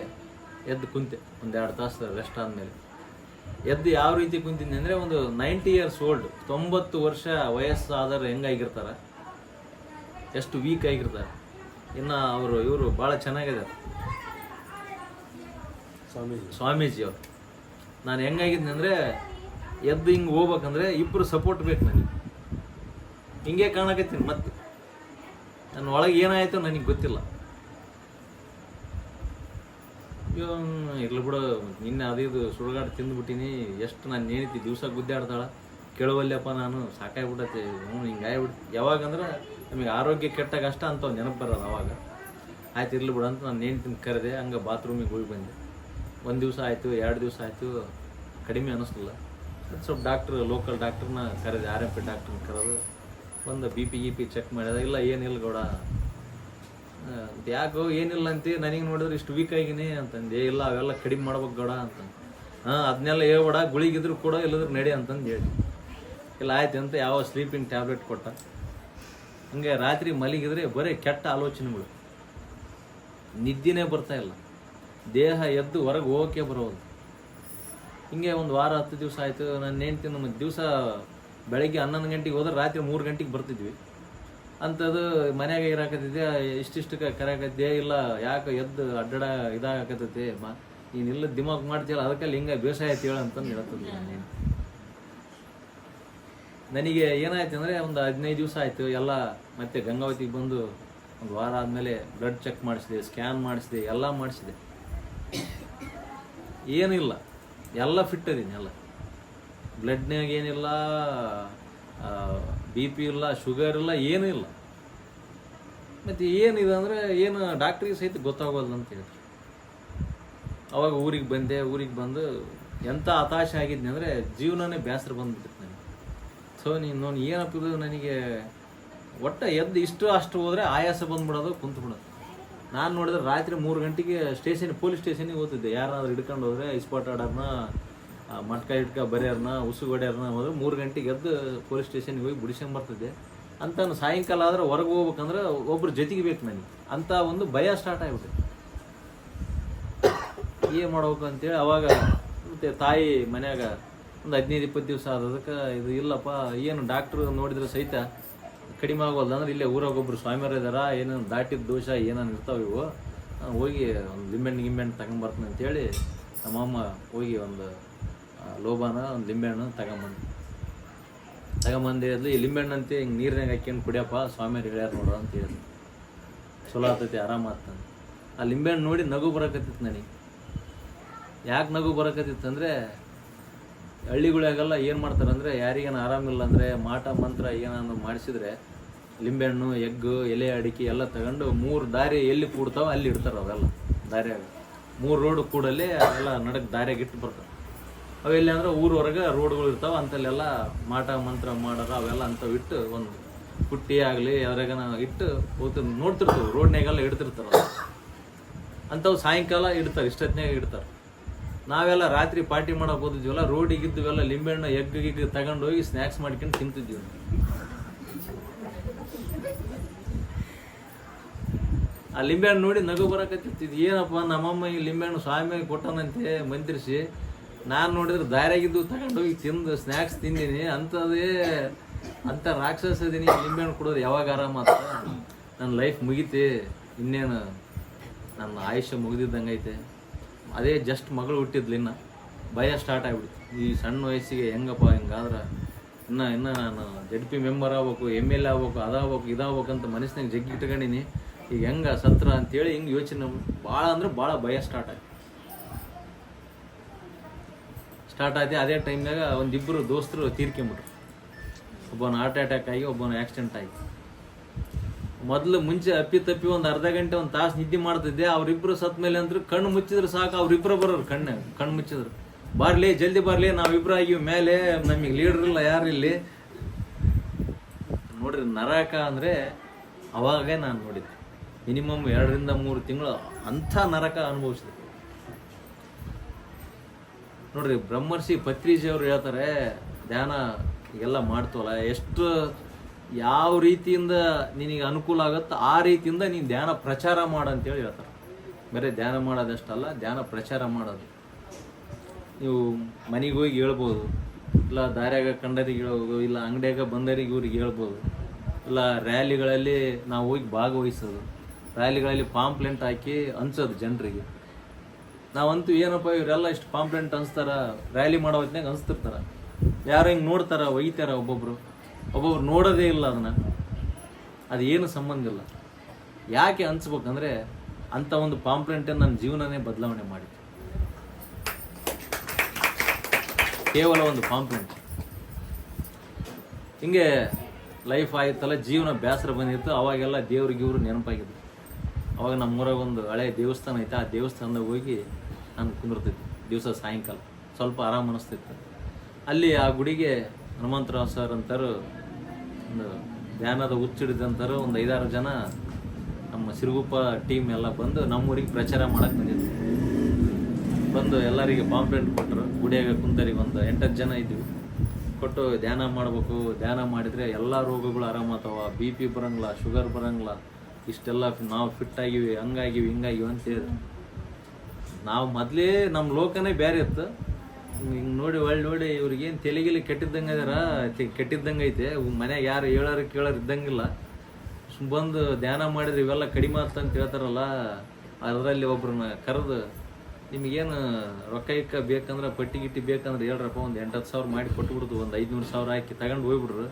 ಎದ್ದು ಕುಂತೆ, ಒಂದು 2 ತಾಸು ರೆಸ್ಟ್ ಆದಮೇಲೆ ಎದ್ದು ಯಾವ ರೀತಿ ಕುಂತಿದ್ದೆ ಅಂದರೆ, ಒಂದು 90 ಇಯರ್ಸ್ ಓಲ್ಡ್, 90 ವರ್ಷ ವಯಸ್ಸಾದರೂ ಹೆಂಗಾಗಿರ್ತಾರೆ, ಎಷ್ಟು ವೀಕ್ ಆಗಿರ್ತಾರೆ. ಇನ್ನು ಇವರು ಭಾಳ ಚೆನ್ನಾಗಿದ್ದಾರೆ ಸ್ವಾಮೀಜಿ ಅವರು. ನಾನು ಹೆಂಗಾಗಿದ್ದೆ ಅಂದರೆ, ಎದ್ದು ಹಿಂಗೆ ಹೋಗ್ಬೇಕಂದ್ರೆ ಇಬ್ಬರು ಸಪೋರ್ಟ್ ಬೇಕು ನನಗೆ. ಹಿಂಗೆ ಕಾಣಕತ್ತೀನಿ, ಮತ್ತೆ ನನ್ನ ಒಳಗೆ ಏನಾಯಿತು ನನಗೆ ಗೊತ್ತಿಲ್ಲ. ಇರ್ಲಿ ಬಿಡು, ನಿನ್ನೆ ಅದು ಸುಡುಗಾಡು ತಿಂದುಬಿಟ್ಟಿನಿ, ಎಷ್ಟು ನಾನು ನೇನಿತಿ ದಿವಸ ಗುದ್ದಾಡ್ತಾಳ, ಕೇಳುವಲ್ಲಪ್ಪ ನಾನು, ಸಾಕಾಗ್ಬಿಟ್ಟೈತೆ ಹಿಂಗೆ ಆಗ್ಬಿಟ್ಟು. ಯಾವಾಗಂದ್ರೆ ನಮಗೆ ಆರೋಗ್ಯ ಕೆಟ್ಟಾಗ ಅಷ್ಟ ಅಂತ ನೆನಪು ಬರೋದು ಅವಾಗ. ಆಯ್ತು ಇರ್ಲಿ ಬಿಡು ಅಂತ ನಾನು ನೇಣ್ತಿನ ಕರೆದೆ, ಹಂಗೆ ಬಾತ್ರೂಮಿಗೆ ಹೋಗಿ ಬಂದೆ. 1 ದಿವಸ ಆಯಿತು, 2 ದಿವಸ ಆಯಿತು, ಕಡಿಮೆ ಅನ್ನಿಸ್ಲಿಲ್ಲ. ಸ್ವಲ್ಪ ಲೋಕಲ್ ಡಾಕ್ಟ್ರನ್ನ ಕರೆದೆ, RMP ಡಾಕ್ಟ್ರನ್ನ ಕರೆದು ಒಂದು BP ಚೆಕ್ ಮಾಡಿದ. ಇಲ್ಲ ಏನಿಲ್ಲ ಗೌಡ, ಯಾಕೋ ಏನಿಲ್ಲ ಅಂತಿ, ನನಗೆ ನೋಡಿದ್ರೆ ಇಷ್ಟು ವೀಕ್ ಆಗಿನಿ ಅಂತಂದು. ಇಲ್ಲ ಅವೆಲ್ಲ ಕಡಿಮೆ ಮಾಡ್ಬೇಕು ಗೌಡ ಅಂತಂದು. ಅದನ್ನೆಲ್ಲ ಹೇಳ್ಬೇಡ, ಗುಳಿಗಿದ್ರು ಕೂಡ ಇಲ್ಲದ್ರೆ ನಡಿ ಅಂತಂದು ಹೇಳಿ. ಇಲ್ಲ ಆಯ್ತು ಅಂತ ಯಾವ ಸ್ಲೀಪಿಂಗ್ ಟ್ಯಾಬ್ಲೆಟ್ ಕೊಟ್ಟ. ಹಂಗೆ ರಾತ್ರಿ ಮಲಗಿದ್ರೆ ಬರೀ ಕೆಟ್ಟ ಆಲೋಚನೆಗಳು, ನಿದ್ದೆನೇ ಬರ್ತಾ ಇಲ್ಲ, ದೇಹ ಎದ್ದು ಹೊರಗೆ ಹೋಗೋಕ್ಕೆ ಬರೋದು. ಹಿಂಗೆ ಒಂದು ವಾರ 10 ದಿವಸ ಆಯಿತು. ನಾನು ಹೆಂಡ್ತಿ ನಮ್ಮ ದಿವಸ ಬೆಳಗ್ಗೆ 11 ಗಂಟೆಗೆ ಹೋದ್ರೆ ರಾತ್ರಿ 3 ಗಂಟೆಗೆ ಬರ್ತಿದ್ವಿ. ಅಂಥದ್ದು ಮನ್ಯಾಗ ಇರಾಕತ್ತಿದ್ದೆ, ಇಷ್ಟಿಷ್ಟಕ್ಕೆ ಕರೆಯಾಕತ್ತಿದ್ದೆ. ಇಲ್ಲ ಯಾಕೆ ಎದ್ದು ಅಡ್ಡಾಡ ಇದಾಗತ್ತೈತಿ, ನೀನಿಲ್ಲ ದಿಮಾಕ್ ಮಾಡ್ತೀಯಲ್ಲ, ಅದಕ್ಕೆ ಹಿಂಗೆ ಬೇಸಾಯ ಐತಿ ಹೇಳ ಅಂತಂದು ಹೇಳ್ತದೆ. ನನಗೆ ಏನಾಯ್ತು ಅಂದರೆ, ಒಂದು 15 ದಿವಸ ಆಯಿತು. ಎಲ್ಲ ಮತ್ತೆ ಗಂಗಾವತಿಗೆ ಬಂದು ಒಂದು ವಾರ ಆದಮೇಲೆ ಬ್ಲಡ್ ಚೆಕ್ ಮಾಡಿಸಿದೆ, ಸ್ಕ್ಯಾನ್ ಮಾಡಿಸಿದೆ, ಎಲ್ಲ ಮಾಡಿಸಿದೆ. ಏನಿಲ್ಲ, ಎಲ್ಲ ಫಿಟ್ ಅದೀನಿ. ಎಲ್ಲ ಬ್ಲಡ್ನಾಗ ಏನಿಲ್ಲ, BP ಇಲ್ಲ, ಶುಗರ್ ಇಲ್ಲ, ಏನೂ ಇಲ್ಲ. ಮತ್ತು ಏನಿದೆ ಅಂದರೆ ಏನು ಡಾಕ್ಟ್ರಿಗೆ ಸಹಿತ ಗೊತ್ತಾಗೋಲ್ಲ ಅಂತ ಹೇಳಿದ್ರು. ಅವಾಗ ಊರಿಗೆ ಬಂದೆ. ಊರಿಗೆ ಬಂದು ಎಂಥ ಹತಾಶೆ ಆಗಿದ್ನಿ ಅಂದರೆ, ಜೀವನನೇ ಬೇಸರ ಬಂದ್ಬಿಟ್ಟಿತ್ತು ನನಗೆ. ಸೊ ನೀನು ಏನಪ್ಪ ಇದು ನನಗೆ ಒಟ್ಟು ಎದ್ದು ಇಷ್ಟು ಅಷ್ಟು ಹೋದರೆ ಆಯಾಸ ಬಂದ್ಬಿಡೋದು ಕುಂತು ಬಿಡೋದು. ನಾನು ನೋಡಿದ್ರೆ ರಾತ್ರಿ 3 ಗಂಟೆಗೆ ಪೊಲೀಸ್ ಸ್ಟೇಷನಿಗೆ ಹೋಗ್ತಿದ್ದೆ. ಯಾರಾದ್ರೂ ಹಿಡ್ಕೊಂಡು ಹೋದರೆ ಇಸ್ಪಾಟ್ ಆಡೋರ್ನ, ಮಟ್ಕ ಬರೆಯೋರ್ನ, ಉಸುಗು ಹೊಡೆಯೋರ್ನ ಹೋದ್ರೆ 3 ಗಂಟೆಗೆ ಎದ್ದು ಪೊಲೀಸ್ ಸ್ಟೇಷನ್ಗೆ ಹೋಗಿ ಬಿಡಿಸ್ಕೊಂಬರ್ತಿದ್ದೆ. ಅಂತ ಸಾಯಂಕಾಲ ಆದ್ರೆ ಹೊರಗೆ ಹೋಗ್ಬೇಕಂದ್ರೆ ಒಬ್ರು ಜೊತೆಗೆ ಬೇಕು ನನಗೆ. ಅಂತ ಒಂದು ಭಯ ಸ್ಟಾರ್ಟ್ ಆಗಿಬಿಟ್ಟೆ. ಏನು ಮಾಡ್ಬೇಕು ಅಂತೇಳಿ ಅವಾಗ ಮತ್ತೆ ತಾಯಿ ಮನ್ಯಾಗ ಒಂದು 15-20 ದಿವಸ ಆದದಕ್ಕೆ ಇದು ಇಲ್ಲಪ್ಪ, ಏನು ಡಾಕ್ಟ್ರು ನೋಡಿದ್ರೆ ಸಹಿತ ಕಡಿಮೆ ಆಗೋಲ್ಲ ಅಂದ್ರೆ ಇಲ್ಲೇ ಊರಾಗ ಒಬ್ರು ಸ್ವಾಮಿಯರು ಇದಾರ, ಏನೇನು ದಾಟಿದ ದೋಷ ಏನೇನು ಇರ್ತಾವೆ ಇವು, ಹೋಗಿ ಒಂದು ಲಿಂಬೆಹಣ್ಣು ತಗೊಂಬರ್ತೀನಿ ಅಂತೇಳಿ ನಮ್ಮಮ್ಮ ಹೋಗಿ ಒಂದು ಲೋಬಾನ ಒಂದು ಲಿಂಬೆಹಣ್ಣು ತಗೊಂಬಂದು ಹೇಳಿದ್ಲು, ಈ ಲಿಂಬೆಹಣ್ಣಂತೆ ಹಿಂಗೆ ನೀರಿನಾಗ ಹಾಕ್ಯಂಡು ಕುಡಿಯಪ್ಪ, ಸ್ವಾಮಿಯರು ಹೇಳ್ಯಾರ ನೋಡು ಅಂತ ಹೇಳಿದ್ಲು. ಚಲೋ ಆಗ್ತೈತಿ, ಆರಾಮಾಗ್ತಾನೆ. ಆ ಲಿಂಬೆಹಣ್ಣು ನೋಡಿ ನಗು ಬರಕತ್ತಿತ್ತು ನನಗೆ. ಯಾಕೆ ನಗು ಬರಕತ್ತಿತ್ತಂದರೆ, ಹಳ್ಳಿಗಳಿಗೆಲ್ಲ ಏನು ಮಾಡ್ತಾರಂದರೆ ಯಾರಿಗೇನು ಆರಾಮಿಲ್ಲ ಅಂದರೆ ಮಾಟ ಮಂತ್ರ ಏನಾದ್ರು ಮಾಡಿಸಿದ್ರೆ ಲಿಂಬೆಹಣ್ಣು, ಎಗ್ಗು, ಎಲೆ, ಅಡಿಕೆ ಎಲ್ಲ ತಗೊಂಡು 3 ದಾರಿ ಎಲ್ಲಿ ಕೂಡ್ತಾವೆ ಅಲ್ಲಿ ಇಡ್ತಾರೆ. ಅವೆಲ್ಲ ದಾರಿಯಾಗ 3 ರೋಡ್ ಕೂಡಲ್ಲಿ ಅವೆಲ್ಲ ನಡಕ್ಕೆ ದಾರಿಯಾಗ ಇಟ್ಟು ಬರ್ತಾರೆ. ಅವೆಲ್ಲ ಅಂದ್ರೆ ಊರೊಳಗೆ ರೋಡ್ಗಳು ಇರ್ತಾವೆ, ಅಂತಲ್ಲೆಲ್ಲ ಮಾಟ ಮಂತ್ರ ಮಾಡೋರು ಅವೆಲ್ಲ ಅಂಥವು ಇಟ್ಟು ಒಂದು ಪುಟ್ಟಿ ಆಗಲಿ ಯಾವ್ರಾಗನ ಇಟ್ಟು ನೋಡ್ತಿರ್ತೀವಿ. ರೋಡ್ನಾಗೆಲ್ಲ ಇಡ್ತಿರ್ತಾರೆ ಅಂಥವು. ಸಾಯಂಕಾಲ ಇಡ್ತಾರೆ, ಇಷ್ಟೊತ್ತಿನಾಗ ಇಡ್ತಾರೆ. ನಾವೆಲ್ಲ ರಾತ್ರಿ ಪಾರ್ಟಿ ಮಾಡೋಕೆ ಹೋದಿದ್ವಲ್ಲ, ರೋಡಿಗಿದ್ದುವೆಲ್ಲ ಲಿಂಬೆಹಣ್ಣು ಎಗ್ಗಿಗೆ ತಗೊಂಡು ಹೋಗಿ ಸ್ನ್ಯಾಕ್ಸ್ ಮಾಡ್ಕೊಂಡು ತಿಂತಿದ್ವಿ. ಆ ಲಿಂಬೆಹಣ್ಣು ನೋಡಿ ನಗು ಬರಕತ್ತಿದ್ದು. ಏನಪ್ಪ ನಮ್ಮಮ್ಮ ಈ ಲಿಂಬೆಹಣ್ಣು ಸ್ವಾಮಿ ಕೊಟ್ಟನಂತೆ ಮಂತ್ರಿಸಿ, ನಾನು ನೋಡಿದ್ರೆ ದಾರಿಯಾಗಿದ್ದು ತಗೊಂಡು ಹೋಗಿ ತಿಂದು ಸ್ನ್ಯಾಕ್ಸ್ ತಿಂದೀನಿ. ಅಂಥ ರಾಕ್ಷಸ ಇದೀನಿ. ಲಿಂಬೆಹಣ್ಣು ಕೊಡೋದು ಯಾವಾಗ ಆರಾಮಾತ? ನನ್ನ ಲೈಫ್ ಮುಗೀತಿ, ಇನ್ನೇನು ನನ್ನ ಆಯುಷ್ಯ ಮುಗಿದಿದ್ದಂಗೆ ಐತೆ. ಅದೇ ಜಸ್ಟ್ ಮಗಳು ಹುಟ್ಟಿದ್ಲು, ಇನ್ನು ಭಯ ಸ್ಟಾರ್ಟ್ ಆಗಿಬಿಡ್ತು. ಈ ಸಣ್ಣ ವಯಸ್ಸಿಗೆ ಹೆಂಗಪ್ಪ ಹಿಂಗಾದ್ರೆ ಇನ್ನು ನಾನು ZP ಮೆಂಬರ್ ಆಗ್ಬೇಕು, MLA ಆಗ್ಬೇಕು, ಅದಾಗ್ಬೇಕು ಇದಾಗ್ಬೇಕು ಅಂತ ಮನಸ್ಸಿನಾಗ ಜಗ್ಗಿ ಇಟ್ಕೊಂಡಿನಿ. ಈಗ ಹೆಂಗೆ ಸತ್ರ ಅಂತೇಳಿ ಹಿಂಗೆ ಯೋಚನೆ ಭಾಳ ಅಂದ್ರೆ ಭಾಳ ಭಯ ಸ್ಟಾರ್ಟ್ ಆಯ್ತು. ಅದೇ ಟೈಮ್ನಾಗ ಒಂದಿಬ್ಬರು ದೋಸ್ತರು ತೀರ್ಕೊಂಬಿಟ್ರು. ಒಬ್ಬನ ಹಾರ್ಟ್ ಅಟ್ಯಾಕ್ ಆಗಿ, ಒಬ್ಬನ ಆಕ್ಸಿಡೆಂಟ್ ಆಗಿ. ಮುಂಚೆ ಅಪ್ಪಿ ಒಂದು ಅರ್ಧ ಗಂಟೆ ಒಂದು ತಾಸು ನಿದ್ದೆ ಮಾಡ್ತಿದ್ದೆ. ಅವ್ರಿಬ್ರು ಸತ್ ಮೇಲೆ ಅಂದ್ರು ಕಣ್ಣು ಮುಚ್ಚಿದ್ರು ಸಾಕು, ಅವ್ರಿಬ್ರು ಬರೋರು. ಕಣ್ಣು ಮುಚ್ಚಿದ್ರು, ಬಾರ್ಲಿ ಜಲ್ದಿ ಬಾರ್ಲಿ, ನಾವಿಬ್ರು ಆಗಿವಿ ಮೇಲೆ, ನಮಗೆ ಲೀಡರ್ ಇಲ್ಲ ಯಾರು ಇಲ್ಲಿ. ನೋಡ್ರಿ, ನರಕ ಅಂದರೆ ಅವಾಗೇ ನಾನು ನೋಡಿದ್ದೆ. ಮಿನಿಮಮ್ 2-3 ತಿಂಗಳು ಅಂಥ ನರಕ ಅನುಭವಿಸಿದೆ. ನೋಡ್ರಿ, ಬ್ರಹ್ಮರ್ಷಿ ಪತ್ರಿಜಿಯವರು ಹೇಳ್ತಾರೆ, ಧ್ಯಾನ ಎಲ್ಲ ಮಾಡ್ತವಲ್ಲ, ಎಷ್ಟು ಯಾವ ರೀತಿಯಿಂದ ನಿನಗೆ ಅನುಕೂಲ ಆಗುತ್ತೋ ಆ ರೀತಿಯಿಂದ ನೀನು ಧ್ಯಾನ ಪ್ರಚಾರ ಮಾಡು ಅಂತೇಳಿ ಹೇಳ್ತಾರೆ. ಬರೀ ಧ್ಯಾನ ಮಾಡೋದಷ್ಟಲ್ಲ, ಧ್ಯಾನ ಪ್ರಚಾರ ಮಾಡೋದು. ನೀವು ಮನೆಗೆ ಹೋಗಿ ಹೇಳ್ಬೋದು, ಇಲ್ಲ ದಾರ್ಯಾಗ ಕಂಡರಿಗೆ ಹೇಳ್ಬೋದು, ಇಲ್ಲ ಅಂಗಡಿಯಾಗ ಬಂದರಿಗೆ ಇವ್ರಿಗೆ ಹೇಳ್ಬೋದು, ಇಲ್ಲ ರ್ಯಾಲಿಗಳಲ್ಲಿ ನಾವು ಹೋಗಿ ಭಾಗವಹಿಸೋದು, ರ್ಯಾಲಿಗಳಲ್ಲಿ ಪಾಂಪ್ಲೆಂಟ್ ಹಾಕಿ ಅನ್ಸೋದು ಜನರಿಗೆ. ನಾವಂತೂ ಏನಪ್ಪ ಇವರೆಲ್ಲ ಇಷ್ಟು ಪಾಂಪ್ಲೆಂಟ್ ಅನ್ಸ್ತಾರ, ರ್ಯಾಲಿ ಮಾಡೋ ಹೊತ್ತಿನಾಗ ಅನ್ಸ್ತಿರ್ತಾರ, ಯಾರು ಹಿಂಗೆ ನೋಡ್ತಾರ, ಒಯ್ತಾರ. ಒಬ್ಬೊಬ್ರು ನೋಡೋದೇ ಇಲ್ಲ ಅದನ್ನು. ಅದು ಏನು ಸಂಬಂಧ ಇಲ್ಲ. ಯಾಕೆ ಅನ್ಸ್ಬೇಕಂದ್ರೆ ಅಂಥ ಒಂದು ಪಾಂಪ್ಲೆಂಟನ್ನು ನನ್ನ ಜೀವನನೇ ಬದಲಾವಣೆ ಮಾಡಿತ್ತು. ಕೇವಲ ಒಂದು ಪಾಂಪ್ಲೆಂಟ್. ಹಿಂಗೆ ಲೈಫ್ ಆಯ್ತಲ್ಲ, ಜೀವನ ಬೇಸರ ಬಂದಿತ್ತು. ಅವಾಗೆಲ್ಲ ದೇವ್ರಿಗೆ ನೆನಪಾಗಿದ್ದು. ಅವಾಗ ನಮ್ಮೂರಾಗ ಒಂದು ಹಳೆ ದೇವಸ್ಥಾನ ಐತೆ. ಆ ದೇವಸ್ಥಾನದಾಗ ಹೋಗಿ ನಾನು ಕುಂದಿರ್ತಿದ್ದೆ ದಿವಸ ಸಾಯಂಕಾಲ. ಸ್ವಲ್ಪ ಆರಾಮ ಅನಿಸ್ತಿತ್ತು. ಅಲ್ಲಿ ಆ ಗುಡಿಗೆ ಹನುಮಂತರಾವ್ ಸರ್ ಅಂತಾರು, ಒಂದು ಧ್ಯಾನದ ಹುಚ್ಚಿಡಿದಂತಾರು ಒಂದು 5-6 ಜನ ನಮ್ಮ ಸಿರುಗುಪ್ಪ ಟೀಮ್ ಎಲ್ಲ ಬಂದು ನಮ್ಮೂರಿಗೆ ಪ್ರಚಾರ ಮಾಡಕ್ಕೆ ಬಂದಿದ್ವಿ. ಬಂದು ಎಲ್ಲರಿಗೆ ಪಾಂಪ್ಲೆಂಟ್ ಕೊಟ್ಟರು. ಗುಡಿಯಾಗ ಕುಂತರಿಗೆ ಒಂದು 8-10 ಜನ ಇದ್ವಿ. ಕೊಟ್ಟು ಧ್ಯಾನ ಮಾಡಬೇಕು, ಧ್ಯಾನ ಮಾಡಿದರೆ ಎಲ್ಲ ರೋಗಗಳು ಆರಾಮಾಗ್ತಾವ, BP ಬರಂಗಿಲ್ಲ, ಶುಗರ್ ಬರಂಗಿಲ್ಲ, ಇಷ್ಟೆಲ್ಲ ನಾವು ಫಿಟ್ ಆಗಿವಿ, ಹಂಗಾಗಿವಿ ಹಿಂಗಾಗಿವಿ ಅಂತ ಹೇಳಿದ್ರು. ನಾವು ಮೊದಲೇ ನಮ್ಮ ಲೋಕನೇ ಬೇರೆ ಇತ್ತು. ಹಿಂಗೆ ನೋಡಿ ನೋಡಿ ಇವ್ರಿಗೇನು ತೆಲಿಗಿಲಿ ಕೆಟ್ಟಿದ್ದಂಗೆ ಐತೆ. ಮನ್ಯಾಗ ಯಾರು ಹೇಳೋರು ಕೇಳೋರು ಇದ್ದಂಗಿಲ್ಲ. ಬಂದು ಧ್ಯಾನ ಮಾಡಿದ್ರೆ ಇವೆಲ್ಲ ಕಡಿಮೆ ಅಂತ ಹೇಳ್ತಾರಲ್ಲ, ಅದರಲ್ಲಿ ಒಬ್ರನ್ನ ಕರೆದು, ನಿಮಗೇನು ರೊಕ್ಕ ಬೇಕಂದ್ರೆ ಪಟ್ಟಿ ಗಿಟ್ಟಿ ಬೇಕಂದ್ರೆ ಹೇಳ್ರಪ್ಪ, ಒಂದು 8-10 ಸಾವಿರ ಮಾಡಿ ಕೊಟ್ಬಿಡ್ತು, ಒಂದು 500 ಸಾವಿರ ಹಾಕಿ ತಗೊಂಡು ಹೋಗ್ಬಿಡ್ರು.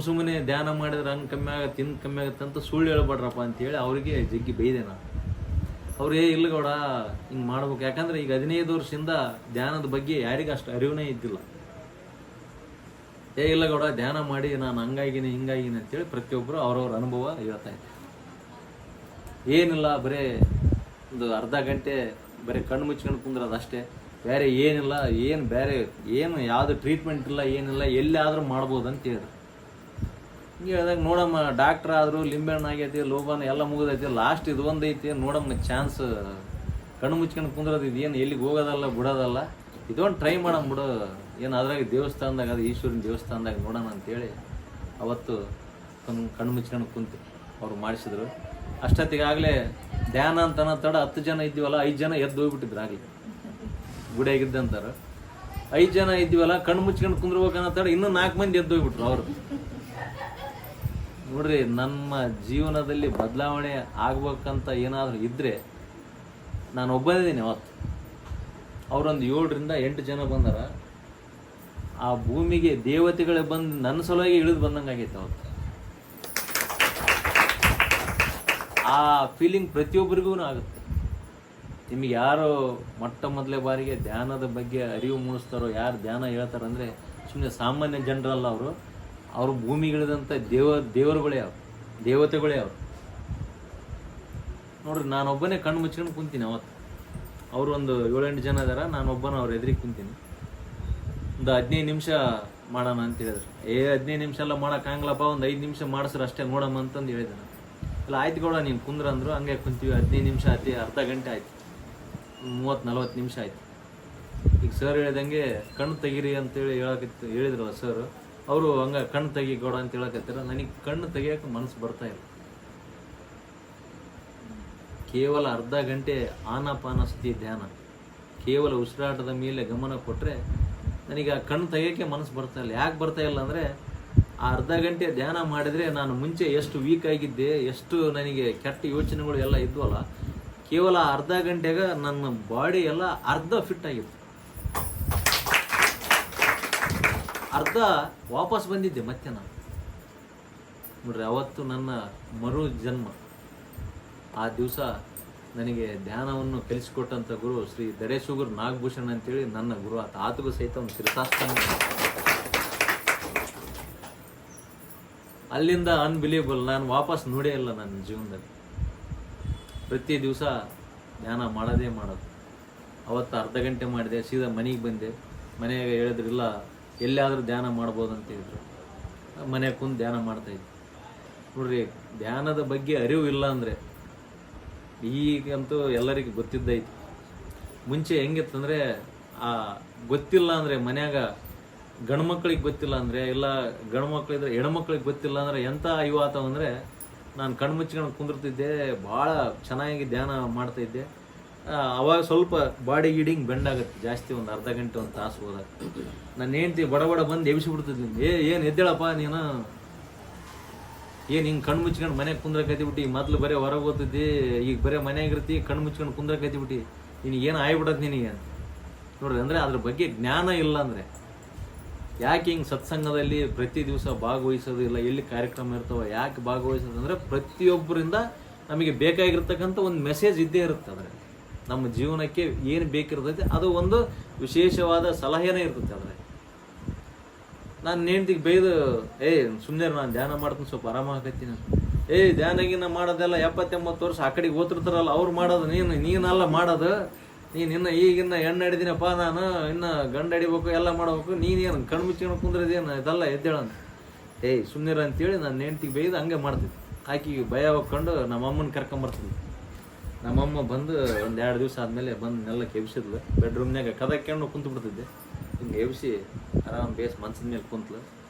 ಸುಮ್ಮನೆ ಧ್ಯಾನ ಮಾಡಿದ್ರೆ ಹಂಗೆ ಕಮ್ಮಿ ಆಗುತ್ತೆ, ತಿಂದು ಕಮ್ಮಿ ಆಗುತ್ತೆ ಅಂತ ಸುಳ್ಳು ಹೇಳ್ಬೇಡ್ರಪ್ಪ ಅಂತೇಳಿ ಅವ್ರಿಗೆ ಜಗ್ಗಿ ಬೈದೆ ನಾನು. ಅವ್ರೇ ಇಲ್ಲ ಗೌಡ ಹಿಂಗೆ ಮಾಡ್ಬೇಕು. ಯಾಕಂದ್ರೆ ಈಗ 15 ವರ್ಷದಿಂದ ಧ್ಯಾನದ ಬಗ್ಗೆ ಯಾರಿಗೂ ಅಷ್ಟು ಅರಿವೇ ಇದ್ದಿಲ್ಲ. ಇಲ್ಲ ಗೌಡ ಧ್ಯಾನ ಮಾಡಿ ನಾನು ಹಂಗಾಗಿನಿ ಹಿಂಗಾಗಿನಿ ಅಂತೇಳಿ ಪ್ರತಿಯೊಬ್ಬರು ಅವ್ರವ್ರ ಅನುಭವ ಹೇಳ್ತಾ ಇದ್ದಾರೆ. ಏನಿಲ್ಲ, ಬರೀ ಒಂದು ಅರ್ಧ ಗಂಟೆ ಬರೀ ಕಣ್ಣು ಮುಚ್ಕೊಂಡು ಕುಂದ್ರದು ಅಷ್ಟೇ. ಬೇರೆ ಏನಿಲ್ಲ, ಏನು ಬೇರೆ ಏನು ಯಾವುದು ಟ್ರೀಟ್ಮೆಂಟ್ ಇಲ್ಲ, ಏನಿಲ್ಲ, ಎಲ್ಲಾದರೂ ಮಾಡ್ಬೋದು ಅಂತ ಹೇಳಿದ್ರು. ಹಿಂಗೆ ಹೇಳಿದಾಗ ನೋಡಮ್ಮ ಡಾಕ್ಟ್ರ್ ಆದರೂ ಲಿಂಬೆಹಣ್ಣು ಆಗೈತಿ, ಲೋಬಾನ ಎಲ್ಲ ಮುಗಿದೈತಿ, ಲಾಸ್ಟ್ ಇದು ಒಂದು ಐತಿ ನೋಡಮ್ಮ ಚಾನ್ಸ್, ಕಣ್ಣು ಮುಚ್ಕೊಂಡು ಕುಂದ್ರದು ಇದೇನು ಎಲ್ಲಿಗೆ ಹೋಗೋದಲ್ಲ ಬಿಡೋದಲ್ಲ, ಇದೊಂದು ಟ್ರೈ ಮಾಡಮ್ಮ ಬಿಡು, ಏನು ಅದ್ರಾಗ ದೇವಸ್ಥಾನದಾಗ ಅದು ಈಶ್ವರನ ದೇವಸ್ಥಾನದಾಗ ನೋಡೋಣ ಅಂತೇಳಿ ಅವತ್ತು ಕಣ್ಣು ಮುಚ್ಕೊಂಡು ಕುಂತು ಅವ್ರು ಮಾಡಿಸಿದ್ರು. ಅಷ್ಟೊತ್ತಿಗಾಗಲೇ ಧ್ಯಾನ ಅಂತ ತಡ 10 ಜನ ಇದ್ದೀವಲ್ಲ, 5 ಜನ ಎದ್ದು ಹೋಗ್ಬಿಟ್ಟಿದ್ರು ಆಗಲಿ, ಗುಡಿಯಾಗಿದ್ದಂತಾರೆ 5 ಜನ ಇದ್ದೀವಲ್ಲ, ಕಣ್ಣು ಮುಚ್ಕೊಂಡು ಕುಂದ್ರಬೇಕನ್ನೋ ತಡ ಇನ್ನೂ 4 ಮಂದಿ ಎದ್ದು ಹೋಗ್ಬಿಟ್ರು ಅವರು. ನೋಡ್ರಿ, ನಮ್ಮ ಜೀವನದಲ್ಲಿ ಬದಲಾವಣೆ ಆಗ್ಬೇಕಂತ ಏನಾದರೂ ಇದ್ದರೆ ನಾನು ಒಬ್ಬನಿದ್ದೀನಿ. ಅವತ್ತು ಅವರೊಂದು 7ರಿಂದ 8 ಜನ ಬಂದಾರ. ಆ ಭೂಮಿಗೆ ದೇವತೆಗಳೇ ಬಂದು ನನ್ನ ಸಲುವಾಗಿ ಇಳಿದು ಬಂದಂಗೆ ಆಗೈತೆ ಅವತ್ತು. ಆ ಫೀಲಿಂಗ್ ಪ್ರತಿಯೊಬ್ಬರಿಗೂ ಆಗುತ್ತೆ. ನಿಮಗೆ ಯಾರು ಮೊದಲೇ ಬಾರಿಗೆ ಧ್ಯಾನದ ಬಗ್ಗೆ ಅರಿವು ಮೂಡಿಸ್ತಾರೋ, ಯಾರು ಧ್ಯಾನ ಹೇಳ್ತಾರಂದರೆ ಸುಮ್ಮನೆ ಸಾಮಾನ್ಯ ಜನರಲ್ಲ ಅವರು ಭೂಮಿಗಿಳಿದಂಥ ದೇವರುಗಳೇ ಅವರು, ದೇವತೆಗಳೇ ಅವರು. ನೋಡ್ರಿ, ನಾನೊಬ್ಬನೇ ಕಣ್ಣು ಮುಚ್ಕೊಂಡು ಕುಂತೀನಿ ಅವತ್ತು. ಅವರು ಒಂದು 7-8 ಜನ ಇದಾರ, ನಾನೊಬ್ಬನ ಅವ್ರ ಎದುರಿಗೆ ಕುಂತೀನಿ. ಒಂದು 15 ನಿಮಿಷ ಮಾಡೋಣ ಅಂತ ಹೇಳಿದ್ರು. 15 ನಿಮಿಷ ಎಲ್ಲ ಮಾಡೋಕ್ಕಾಗಲಪ್ಪ, ಒಂದು 5 ನಿಮಿಷ ಮಾಡಿಸ್ರೆ ಅಷ್ಟೇ ನೋಡಮ್ಮ ಅಂತಂದು ಹೇಳಿದೆ ನಾನು. ಇಲ್ಲ ಆಯ್ತು ಗೌಡ ನೀನು ಕುಂದ್ರಂದ್ರು. ಹಂಗೆ ಕುಂತೀವಿ. 15 ನಿಮಿಷ ಆಯ್ತು, ಅರ್ಧ ಗಂಟೆ ಆಯ್ತು, 30-40 ನಿಮಿಷ ಆಯ್ತು. ಈಗ ಸರ್ ಹೇಳಿದಂಗೆ ಕಣ್ಣು ತೆಗೀರಿ ಅಂತೇಳಿ ಹೇಳಿದ್ರಲ್ಲ ಸರ್, ಅವರು ಹಂಗೆ ಕಣ್ಣು ತೆಗಿ ಗೌಡ ಅಂತ ಹೇಳಕತ್ತೀರ. ನನಗೆ ಕಣ್ಣು ತೆಗಿಯೋಕೆ ಮನಸ್ಸು ಬರ್ತಾ ಇಲ್ಲ. ಕೇವಲ ಅರ್ಧ ಗಂಟೆ ಆನಾಪಾನಸತಿ ಧ್ಯಾನ, ಕೇವಲ ಉಸಿರಾಟದ ಮೇಲೆ ಗಮನ ಕೊಟ್ಟರೆ ನನಗೆ ಆ ಕಣ್ಣು ತೆಗಿಯೋಕ್ಕೆ ಮನಸ್ಸು ಬರ್ತಾ ಇಲ್ಲ. ಯಾಕೆ ಬರ್ತಾ ಇಲ್ಲ ಅಂದರೆ, ಆ ಅರ್ಧ ಗಂಟೆ ಧ್ಯಾನ ಮಾಡಿದರೆ ನಾನು ಮುಂಚೆ ಎಷ್ಟು ವೀಕ್ ಆಗಿದ್ದೆ, ಎಷ್ಟು ನನಗೆ ಕೆಟ್ಟ ಯೋಚನೆಗಳು ಎಲ್ಲ ಇದ್ವಲ್ಲ, ಕೇವಲ ಅರ್ಧ ಗಂಟೆಗೆ ನನ್ನ ಬಾಡಿ ಎಲ್ಲ ಅರ್ಧ ಫಿಟ್ ಆಗಿತ್ತು, ಅರ್ಧ ವಾಪಸ್ ಬಂದಿದ್ದೆ ಮತ್ತೆ ನಾನು. ನೋಡ್ರಿ, ಅವತ್ತು ನನ್ನ ಮರು ಜನ್ಮ. ಆ ದಿವಸ ನನಗೆ ಧ್ಯಾನವನ್ನು ಕಲಿಸಿಕೊಟ್ಟಂಥ ಗುರು ಶ್ರೀ ದಡೇಶೂಗೂರು ನಾಗಭೂಷಣ್ ಅಂತೇಳಿ ನನ್ನ ಗುರು. ಆತಗೂ ಸಹಿತ ಒಂದು ಶಿರಸಾಷ್ಟಾಂಗ. ಅಲ್ಲಿಂದ ಅನ್ಬಿಲೀವಬಲ್, ನಾನು ವಾಪಸ್ ನೋಡೇ ಇಲ್ಲ ನನ್ನ ಜೀವನದಲ್ಲಿ. ಪ್ರತಿ ದಿವಸ ಧ್ಯಾನ ಮಾಡೋದು. ಅವತ್ತು ಅರ್ಧ ಗಂಟೆ ಮಾಡಿದೆ, ಸೀದಾ ಮನೆಗೆ ಬಂದೆ. ಮನೆಯಾಗ ಹೇಳಿದ್ರಿಲ್ಲ, ಎಲ್ಲಿಯಾದರೂ ಧ್ಯಾನ ಮಾಡ್ಬೋದು ಅಂತ ಹೇಳಿದ್ರು. ಮನೆಗೆ ಕುಂತು ಧ್ಯಾನ ಮಾಡ್ತಾಯಿದ್ದೆ. ನೋಡ್ರಿ, ಧ್ಯಾನದ ಬಗ್ಗೆ ಅರಿವು ಇಲ್ಲ ಅಂದರೆ, ಈಗಂತೂ ಎಲ್ಲರಿಗೂ ಗೊತ್ತಿದ್ದೈತಿ. ಮುಂಚೆ ಹೆಂಗಿತ್ತಂದರೆ, ಆ ಗೊತ್ತಿಲ್ಲ ಅಂದರೆ ಮನ್ಯಾಗ ಗಂಡು ಮಕ್ಕಳಿಗೆ ಗೊತ್ತಿಲ್ಲ ಅಂದರೆ, ಇಲ್ಲ ಗಂಡು ಮಕ್ಕಳಿದ್ರೆ ಹೆಣ್ಮಕ್ಳಿಗೆ ಗೊತ್ತಿಲ್ಲ ಅಂದರೆ ಎಂಥ ಇವಾತವ ಅಂದರೆ, ನಾನು ಕಣ್ಣು ಮುಚ್ಕೊಂಡು ಕುಂದಿರ್ತಿದ್ದೆ, ಭಾಳ ಚೆನ್ನಾಗಿ ಧ್ಯಾನ ಮಾಡ್ತಾಯಿದ್ದೆ. ಅವಾಗ ಸ್ವಲ್ಪ ಬಾಡಿ ಗೀಡಿಂಗ್ ಬೆಂಡ್ ಆಗುತ್ತೆ ಜಾಸ್ತಿ, ಒಂದು ಅರ್ಧ ಗಂಟೆ 1 ತಾಸು ಹೋದಾಗ. ನಾನು ಹೆಂಡ್ತಿ ಬಡ ಬಂದು ಎಬ್ಸಿಬಿಡ್ತಿದ್ದೆ. ಏನು ಎದ್ದೇಳಪ್ಪ ನೀನು, ಏನು ಹಿಂಗೆ ಕಣ್ಣು ಮುಚ್ಕೊಂಡು ಮನೆಗೆ ಕುಂದ್ರಕೈತಿಬಿಟ್ಟು, ಮೊದಲು ಬರೀ ಹೊರಗೆ ಓದ್ತಿದ್ದಿ, ಈಗ ಬರೀ ಮನೆಯಾಗಿರ್ತಿ, ಕಣ್ಣು ಮುಚ್ಕೊಂಡು ಕುಂದ್ರಕೈತಿಬಿಟ್ಟು, ನಿನಗೆ ಏನು ಆಗ್ಬಿಡತ್ತೆ ನಿನಗೆ ನೋಡ್ರಿ. ಅಂದರೆ ಅದ್ರ ಬಗ್ಗೆ ಜ್ಞಾನ ಇಲ್ಲ ಅಂದರೆ, ಯಾಕೆ ಹಿಂಗೆ ಸತ್ಸಂಗದಲ್ಲಿ ಪ್ರತಿ ದಿವಸ ಭಾಗವಹಿಸೋದು, ಇಲ್ಲ ಎಲ್ಲಿ ಕಾರ್ಯಕ್ರಮ ಇರ್ತಾವ ಯಾಕೆ ಭಾಗವಹಿಸೋದು ಅಂದರೆ, ಪ್ರತಿಯೊಬ್ಬರಿಂದ ನಮಗೆ ಬೇಕಾಗಿರ್ತಕ್ಕಂಥ ಒಂದು ಮೆಸೇಜ್ ಇದ್ದೇ ಇರುತ್ತೆ. ಆದರೆ ನಮ್ಮ ಜೀವನಕ್ಕೆ ಏನು ಬೇಕಿರ್ತೈತೆ ಅದು ಒಂದು ವಿಶೇಷವಾದ ಸಲಹೆನೇ ಇರ್ತೈತೆ. ಆದರೆ ನಾನು ಹೆಂಡ್ತಿಗೆ ಬೈದು, ಸುಮ್ಮನೆ ನಾನು ಧ್ಯಾನ ಮಾಡ್ತೀನಿ, ಸ್ವಲ್ಪ ಆರಾಮಾಗತ್ತೀನಿ. ಧ್ಯಾನಗಿನ ಮಾಡೋದೆಲ್ಲ 70-80 ವರ್ಷ ಆ ಕಡೆಗೆ ಓದ್ತಿರ್ತಾರಲ್ಲ, ಅವ್ರು ಮಾಡೋದು, ನೀನಲ್ಲ ಮಾಡೋದು, ನೀನು ಈಗಿನ್ನ ಹೆಣ್ಣು ಹಿಡಿದಿನಪ್ಪ, ನಾನು ಇನ್ನು ಗಂಡು ಹಿಡಿಬೇಕು, ಎಲ್ಲ ಮಾಡ್ಬೇಕು, ನೀನೇನು ಕಣ್ಣು ಮುಚ್ಕೊಂಡು ಕುಂದ್ರದೇನು ಇದೆಲ್ಲ ಎದ್ದೇಳಂತ. ಸುಮ್ಮನಿರ ಅಂತೇಳಿ ನಾನು ಹೆಂಡ್ತಿಗೆ ಬೈದು ಹಂಗೆ ಮಾಡ್ತಿದ್ದೆ. ಆಕಿಗೆ ಭಯ ಹೋಗ್ಕೊಂಡು ನಮ್ಮಮ್ಮನ ಕರ್ಕೊಂಬರ್ತಿದ್ವಿ. ನಮ್ಮಮ್ಮ ಬಂದು 1-2 ದಿವಸ ಆದಮೇಲೆ ಬಂದು ನೆಲ್ಲಕ್ಕೆ ಎಬ್ಸಿದ್ಲು. ಬೆಡ್ರೂಮ್ನಾಗ ಕದಕ್ಕೊಂಡು ಕುಂತು ಬಿಡ್ತಿದ್ದೆ. ಹಿಂಗೆ ಎಬ್ಸಿ ಆರಾಮ್ ಬೇಸ್ ಮನ್ಸಿನ ಮೇಲೆ ಕುಂತ್ಲು.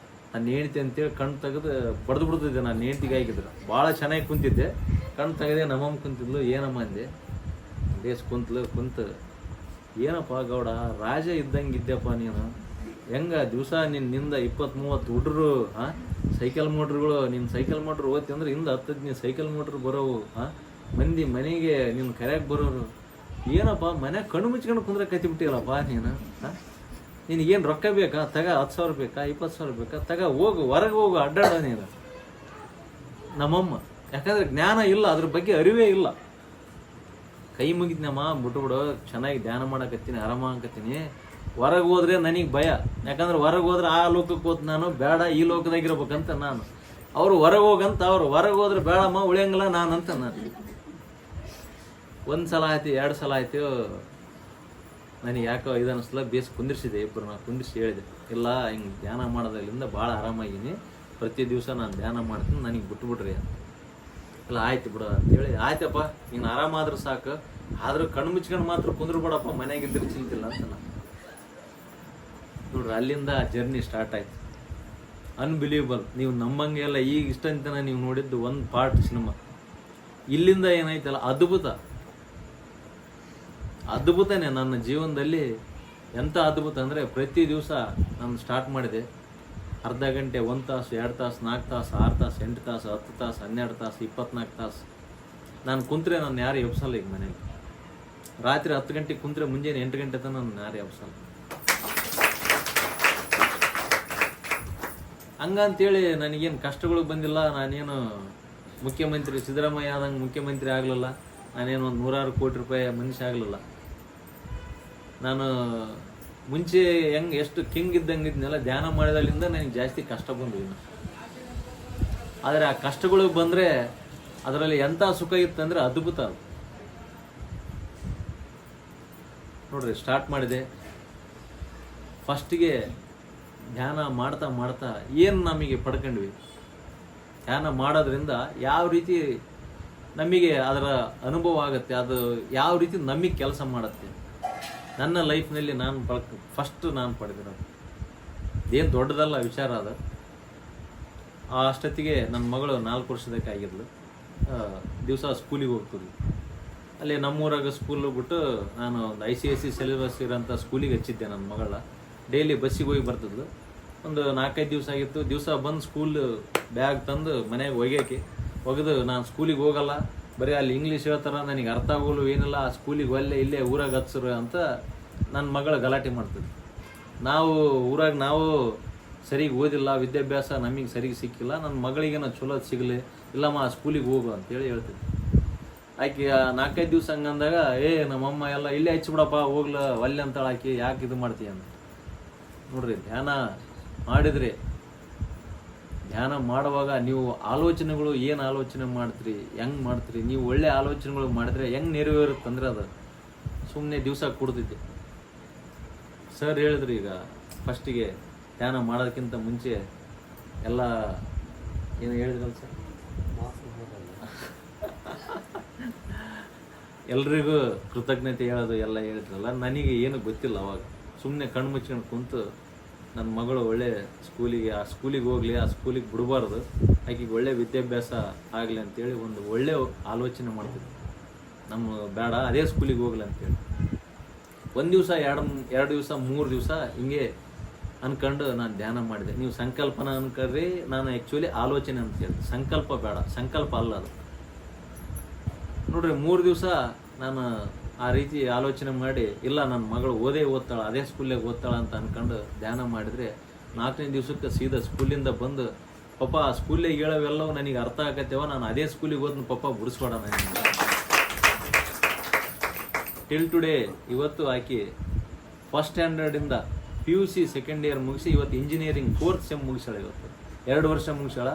ನಾನು ಹೆಂಡ್ತಿ ಅಂತೇಳಿ ಕಣ್ಣು ತೆಗೆದು ಬಡ್ದು ಬಿಡ್ತಿದ್ದೆ. ನಾನು ಹೆಂಡ್ತಿಗೆ ಆಗಿದ್ರು ಭಾಳ ಚೆನ್ನಾಗಿ ಕುಂತಿದ್ದೆ. ಕಣ್ಣು ತೆಗೆದೆ, ನಮ್ಮಮ್ಮ ಕುಂತಿದ್ಲು. ಏನಮ್ಮ ಅಂದೆ. ಬೇಸ್ ಕುಂತು ಏನಪ್ಪ ಗೌಡ, ರಾಜ ಇದ್ದಂಗೆ ಇದ್ದೆಪ್ಪ ನೀನು, ಹೆಂಗ ದಿವಸ ನಿಂದ 20-30 ಹುಡ್ರು ಸೈಕಲ್ ಮೋಟ್ರುಗಳು, ನಿನ್ನ ಸೈಕಲ್ ಮೋಟ್ರ್ ಓದ್ತಿ ಅಂದ್ರೆ ಹಿಂದೆ 10-15 ಸೈಕಲ್ ಮೋಟ್ರ್ ಬರೋವು, ಮಂದಿ ಮನೆಗೆ ನಿನ್ನ ಕರೆಯಾಗಿ ಬರೋರು, ಏನಪ್ಪ ಮನ್ಯಾಗ ಕಣ್ಣು ಮುಚ್ಕೊಂಡು ಕುಂದ್ರೆ ಕತ್ತಿಬಿಟ್ಟಿಲ್ಲಪ್ಪ ನೀನು. ನಿನಗೇನು ರೊಕ್ಕ ಬೇಕಾ, ತಗ 10,000 ಬೇಕಾ, 20,000 ಬೇಕಾ, ತಗ ಹೋಗು, ಹೊರಗೆ ಹೋಗು, ಅಡ್ಡಾಡ ನೀನು. ನಮ್ಮಮ್ಮ ಯಾಕಂದ್ರೆ ಜ್ಞಾನ ಇಲ್ಲ, ಅದ್ರ ಬಗ್ಗೆ ಅರಿವೇ ಇಲ್ಲ. ಕೈ ಮುಗಿದ್ನಮ್ಮ, ಬಿಟ್ಬಿಡು, ಚೆನ್ನಾಗಿ ಧ್ಯಾನ ಮಾಡಕತ್ತೀನಿ, ಆರಾಮಾಗತ್ತೀನಿ. ಹೊರಗೆ ಹೋದ್ರೆ ನನಗೆ ಭಯ, ಯಾಕಂದ್ರೆ ಹೊರಗೆ ಹೋದ್ರೆ ಆ ಲೋಕಕ್ಕೆ ಹೋದ್ ನಾನು, ಬೇಡ ಈ ಲೋಕದಾಗಿರ್ಬೇಕಂತ ನಾನು. ಅವರು ಹೊರಗೆ ಹೋಗಂತ, ಅವ್ರು ಹೊರಗೆ ಹೋದ್ರೆ ಬೇಡಮ್ಮ ಉಳಿಯಂಗಿಲ್ಲ ನಾನಂತ ನಾನು. 1 ಸಲ ಆಯ್ತು, 2 ಸಲ ಆಯ್ತು, ನನಗೆ ಯಾಕೋ ಇದು ಅನ್ನಿಸ್ಲ ಬೇಸ್ ಕುಂದಿರ್ಸಿದೆ ಇಬ್ಬರು ನಾನು ಕುಂದಿರ್ಸಿ ಹೇಳಿದೆ, ಇಲ್ಲ ಹಿಂಗೆ ಧ್ಯಾನ ಮಾಡೋದ್ರಿಂದ ಭಾಳ ಆರಾಮಾಗಿನಿ, ಪ್ರತಿ ದಿವಸ ನಾನು ಧ್ಯಾನ ಮಾಡ್ತೀನಿ, ನನಗೆ ಬಿಟ್ಬಿಡ್ರಿ ಇಲ್ಲ ಆಯ್ತು ಬಿಡು ಅಂತೇಳಿ, ಆಯ್ತಪ್ಪ ನೀನು ಆರಾಮಾದ್ರೆ ಸಾಕು, ಆದರೂ ಕಣ್ಣು ಮುಚ್ಕೊಂಡು ಮಾತ್ರ ಕುಂದ್ರಬೇಡಪ್ಪ, ಮನೆಯಾಗಿದ್ದರೆ ಚಿಂತಿಲ್ಲ ಅಂತ ನಾನು ನೋಡ್ರಿ. ಅಲ್ಲಿಂದ ಜರ್ನಿ ಸ್ಟಾರ್ಟ್ ಆಯ್ತು. ಅನ್ಬಿಲೀವಬಲ್, ನೀವು ನಮ್ಮಂಗೆ ಎಲ್ಲ ಈಗ ಇಷ್ಟಂತನ ನೀವು ನೋಡಿದ್ದು ಒಂದು ಪಾರ್ಟ್ ಸಿನಿಮಾ, ಇಲ್ಲಿಂದ ಏನಾಯ್ತಲ್ಲ ಅದ್ಭುತನೇ ನನ್ನ ಜೀವನದಲ್ಲಿ. ಎಂಥ ಅದ್ಭುತ ಅಂದರೆ ಪ್ರತಿ ದಿವಸ ನಾನು ಸ್ಟಾರ್ಟ್ ಮಾಡಿದೆ, ಅರ್ಧ ಗಂಟೆ, 1 ತಾಸು, 2 ತಾಸು, 4 ತಾಸು, 6 ತಾಸು, 8 ತಾಸು, 10 ತಾಸು, 12 ತಾಸು, 24 ತಾಸು ನಾನು ಕುಂತ್ರೆ ನಾನು ಯಾರು ಎಬ್ಸಲ್ಲ. ಈಗ ಮನೆಗೆ ರಾತ್ರಿ 10 ಗಂಟೆಗೆ ಕುಂತ್ರೆ ಮುಂಜಾನೆ 8 ಗಂಟೆ ತನಕ ನಾನು ಯಾರು ಎಬ್ಸಲ್ಲ. ಹಂಗಂತೇಳಿ ನನಗೇನು ಕಷ್ಟಗಳು ಬಂದಿಲ್ಲ, ನಾನೇನು ಮುಖ್ಯಮಂತ್ರಿ ಸಿದ್ದರಾಮಯ್ಯ ಆದಂಗೆ ಮುಖ್ಯಮಂತ್ರಿ ಆಗಲಿಲ್ಲ, ನಾನೇನು ಒಂದು 100 ಕೋಟಿ ರೂಪಾಯಿ ಮನುಷ್ಯ ಆಗಲಿಲ್ಲ. ನಾನು ಮುಂಚೆ ಎಷ್ಟು ಕಿಂಗ್ ಇದ್ದಂಗೆ ಇದ್ನೆಲ್ಲ ಧ್ಯಾನ ಮಾಡಿದಾಗಲಿಂದ ನನಗೆ ಜಾಸ್ತಿ ಕಷ್ಟ ಬಂದಿಲ್ಲ. ಆದರೆ ಆ ಕಷ್ಟಗಳು ಬಂದರೆ ಅದರಲ್ಲಿ ಎಂಥ ಸುಖ ಇತ್ತಂದರೆ ಅದ್ಭುತ. ಅದು ನೋಡ್ರಿ, ಸ್ಟಾರ್ಟ್ ಮಾಡಿದೆ. ಫಸ್ಟಿಗೆ ಧ್ಯಾನ ಮಾಡ್ತಾ ಮಾಡ್ತಾ ಏನು ನಮಗೆ ಪಡ್ಕೊಂಡ್ವಿ, ಧ್ಯಾನ ಮಾಡೋದ್ರಿಂದ ಯಾವ ರೀತಿ ನಮಗೆ ಅದರ ಅನುಭವ ಆಗುತ್ತೆ, ಅದು ಯಾವ ರೀತಿ ನಮಗೆ ಕೆಲಸ ಮಾಡುತ್ತೆ. ನನ್ನ ಲೈಫ್ನಲ್ಲಿ ಫಸ್ಟ್ ನಾನು ಪಡೆದಿರೋದು ಏನು ದೊಡ್ಡದಲ್ಲ ವಿಚಾರ. ಅದು ಅಷ್ಟೊತ್ತಿಗೆ ನನ್ನ ಮಗಳು 4 ವರ್ಷದಕ್ಕಾಗಿದ್ಲು. ದಿವಸ ಸ್ಕೂಲಿಗೆ ಹೋಗ್ತಿದ್ಲು. ಅಲ್ಲಿ ನಮ್ಮೂರಾಗ ಸ್ಕೂಲ್ ಬಿಟ್ಟು ನಾನು ಒಂದು ICSE ಸಿಲೆಬಸ್ ಇರೋಂಥ ಸ್ಕೂಲಿಗೆ ಹಚ್ಚಿದ್ದೆ ನನ್ನ ಮಗಳ. ಡೈಲಿ ಬಸ್ಸಿಗೆ ಹೋಗಿ ಬರ್ತಿದ್ಲು. ಒಂದು 4-5 ದಿವಸ ಆಗಿತ್ತು. ದಿವಸ ಬಂದು ಸ್ಕೂಲ್ ಬ್ಯಾಗ್ ತಂದು ಮನೆಗೆ ಒಗೆದು ನಾನು ಸ್ಕೂಲಿಗೆ ಹೋಗಲ್ಲ, ಬರೀ ಅಲ್ಲಿ ಇಂಗ್ಲೀಷ್ ಹೇಳ್ತಾರ, ನನಗೆ ಅರ್ಥ ಆಗೋಲು ಏನಿಲ್ಲ, ಆ ಸ್ಕೂಲಿಗೆ ಇಲ್ಲೇ ಊರಾಗ ಹತ್ಸರು ಅಂತ ನನ್ನ ಮಗಳ ಗಲಾಟೆ ಮಾಡ್ತಿದ್ದೆ. ನಾವು ಸರಿಗೆ ಓದಿಲ್ಲ, ವಿದ್ಯಾಭ್ಯಾಸ ನಮಗೆ ಸರಿಗೆ ಸಿಕ್ಕಿಲ್ಲ, ನನ್ನ ಮಗಳಿಗೇನೋ ಚಲೋ ಸಿಗಲಿ, ಇಲ್ಲಮ್ಮ ಸ್ಕೂಲಿಗೆ ಹೋಗು ಅಂತೇಳಿ ಹೇಳ್ತಿದ್ದೆ. ಆಕೆ 4-5 ದಿವಸ ಹಂಗಂದಾಗ ನಮ್ಮಮ್ಮ ಎಲ್ಲ ಇಲ್ಲೇ ಹಚ್ಚಿಬಿಡಪ್ಪ ಹೋಗ್ಲ ಒಲ್ಲೆ ಅಂತಾಳೆ ಆಕೆ, ಯಾಕೆ ಇದು ಮಾಡ್ತೀಯ ಅಂತ. ನೋಡ್ರಿ, ಧ್ಯಾನ ಮಾಡಿದ್ರಿ, ಧ್ಯಾನ ಮಾಡುವಾಗ ನೀವು ಆಲೋಚನೆಗಳು ಏನು ಆಲೋಚನೆ ಮಾಡ್ತೀರಿ, ಹೆಂಗೆ ಮಾಡ್ತೀರಿ, ನೀವು ಒಳ್ಳೆ ಆಲೋಚನೆಗಳು ಮಾಡಿದ್ರೆ ಹೆಂಗೆ ನೆರವೇರುತ್ತಂದ್ರೆ ಅದು ಸುಮ್ಮನೆ ದಿವಸ ಕೊಡ್ತಿದ್ದೆ. ಸರ್ ಹೇಳಿದ್ರು, ಈಗ ಫಸ್ಟಿಗೆ ಧ್ಯಾನ ಮಾಡೋದಕ್ಕಿಂತ ಮುಂಚೆ ಎಲ್ಲ ಏನು ಹೇಳಿದ್ರಲ್ಲ ಸರ್, ಎಲ್ರಿಗೂ ಕೃತಜ್ಞತೆ ಹೇಳೋದು ಎಲ್ಲ ಹೇಳಿದ್ರಲ್ಲ. ನನಗೆ ಏನು ಗೊತ್ತಿಲ್ಲ ಅವಾಗ. ಸುಮ್ಮನೆ ಕಣ್ಣು ಮುಚ್ಕೊಂಡು ಕುಂತು ನನ್ನ ಮಗಳು ಒಳ್ಳೆ ಸ್ಕೂಲಿಗೆ ಹೋಗಲಿ, ಆ ಸ್ಕೂಲಿಗೆ ಬಿಡಬಾರ್ದು, ಆಕೆಗೆ ಒಳ್ಳೆ ವಿದ್ಯಾಭ್ಯಾಸ ಆಗಲಿ ಅಂತೇಳಿ ಒಂದು ಒಳ್ಳೆ ಆಲೋಚನೆ ಮಾಡ್ತಿದ್ದೆ. ನಮ್ಮ ಬೇಡ, ಅದೇ ಸ್ಕೂಲಿಗೆ ಹೋಗ್ಲಿ ಅಂತೇಳಿ 1 ದಿವಸ 2 ದಿವಸ 3 ದಿವಸ ಹಿಂಗೆ ಅನ್ಕೊಂಡು ನಾನು ಧ್ಯಾನ ಮಾಡಿದೆ. ನೀವು ಸಂಕಲ್ಪನ ಅನ್ಕರ್ರಿ, ನಾನು ಆ್ಯಕ್ಚುಲಿ ಆಲೋಚನೆ ಅಂತ ಹೇಳ್ತೀನಿ. ಸಂಕಲ್ಪ ಬೇಡ, ಸಂಕಲ್ಪ ಅಲ್ಲ ಅದು. ನೋಡ್ರಿ, 3 ದಿವಸ ನಾನು ಆ ರೀತಿ ಆಲೋಚನೆ ಮಾಡಿ, ಇಲ್ಲ ನನ್ನ ಮಗಳು ಓದ್ತಾಳೆ, ಅದೇ ಸ್ಕೂಲಿಗೆ ಓದ್ತಾಳೆ ಅಂತ ಅನ್ಕೊಂಡು ಧ್ಯಾನ ಮಾಡಿದರೆ 4ನೇ ದಿವಸಕ್ಕೆ ಸೀದಾ ಸ್ಕೂಲಿಂದ ಬಂದು, ಪಪ್ಪ ಸ್ಕೂಲಿಗೆ ಹೇಳೋವೆಲ್ಲವೂ ನನಗೆ ಅರ್ಥ ಆಗತ್ತೇವ, ನಾನು ಅದೇ ಸ್ಕೂಲಿಗೆ ಓದ್ನ ಪಪ್ಪ ಬಿಡಿಸ್ಬೇಡ ನನಗೆ. ಟಿಲ್ ಟುಡೇ ಇವತ್ತು ಆಕಿ ಫಸ್ಟ್ ಸ್ಟ್ಯಾಂಡರ್ಡಿಂದ PUC ಸೆಕೆಂಡ್ ಇಯರ್ ಮುಗಿಸಿ ಇವತ್ತು ಇಂಜಿನಿಯರಿಂಗ್ 4th ಸೆಮ್ ಮುಗಿಸಾಳ. ಇವತ್ತು 2 ವರ್ಷ ಮುಗಿಸಾಳ.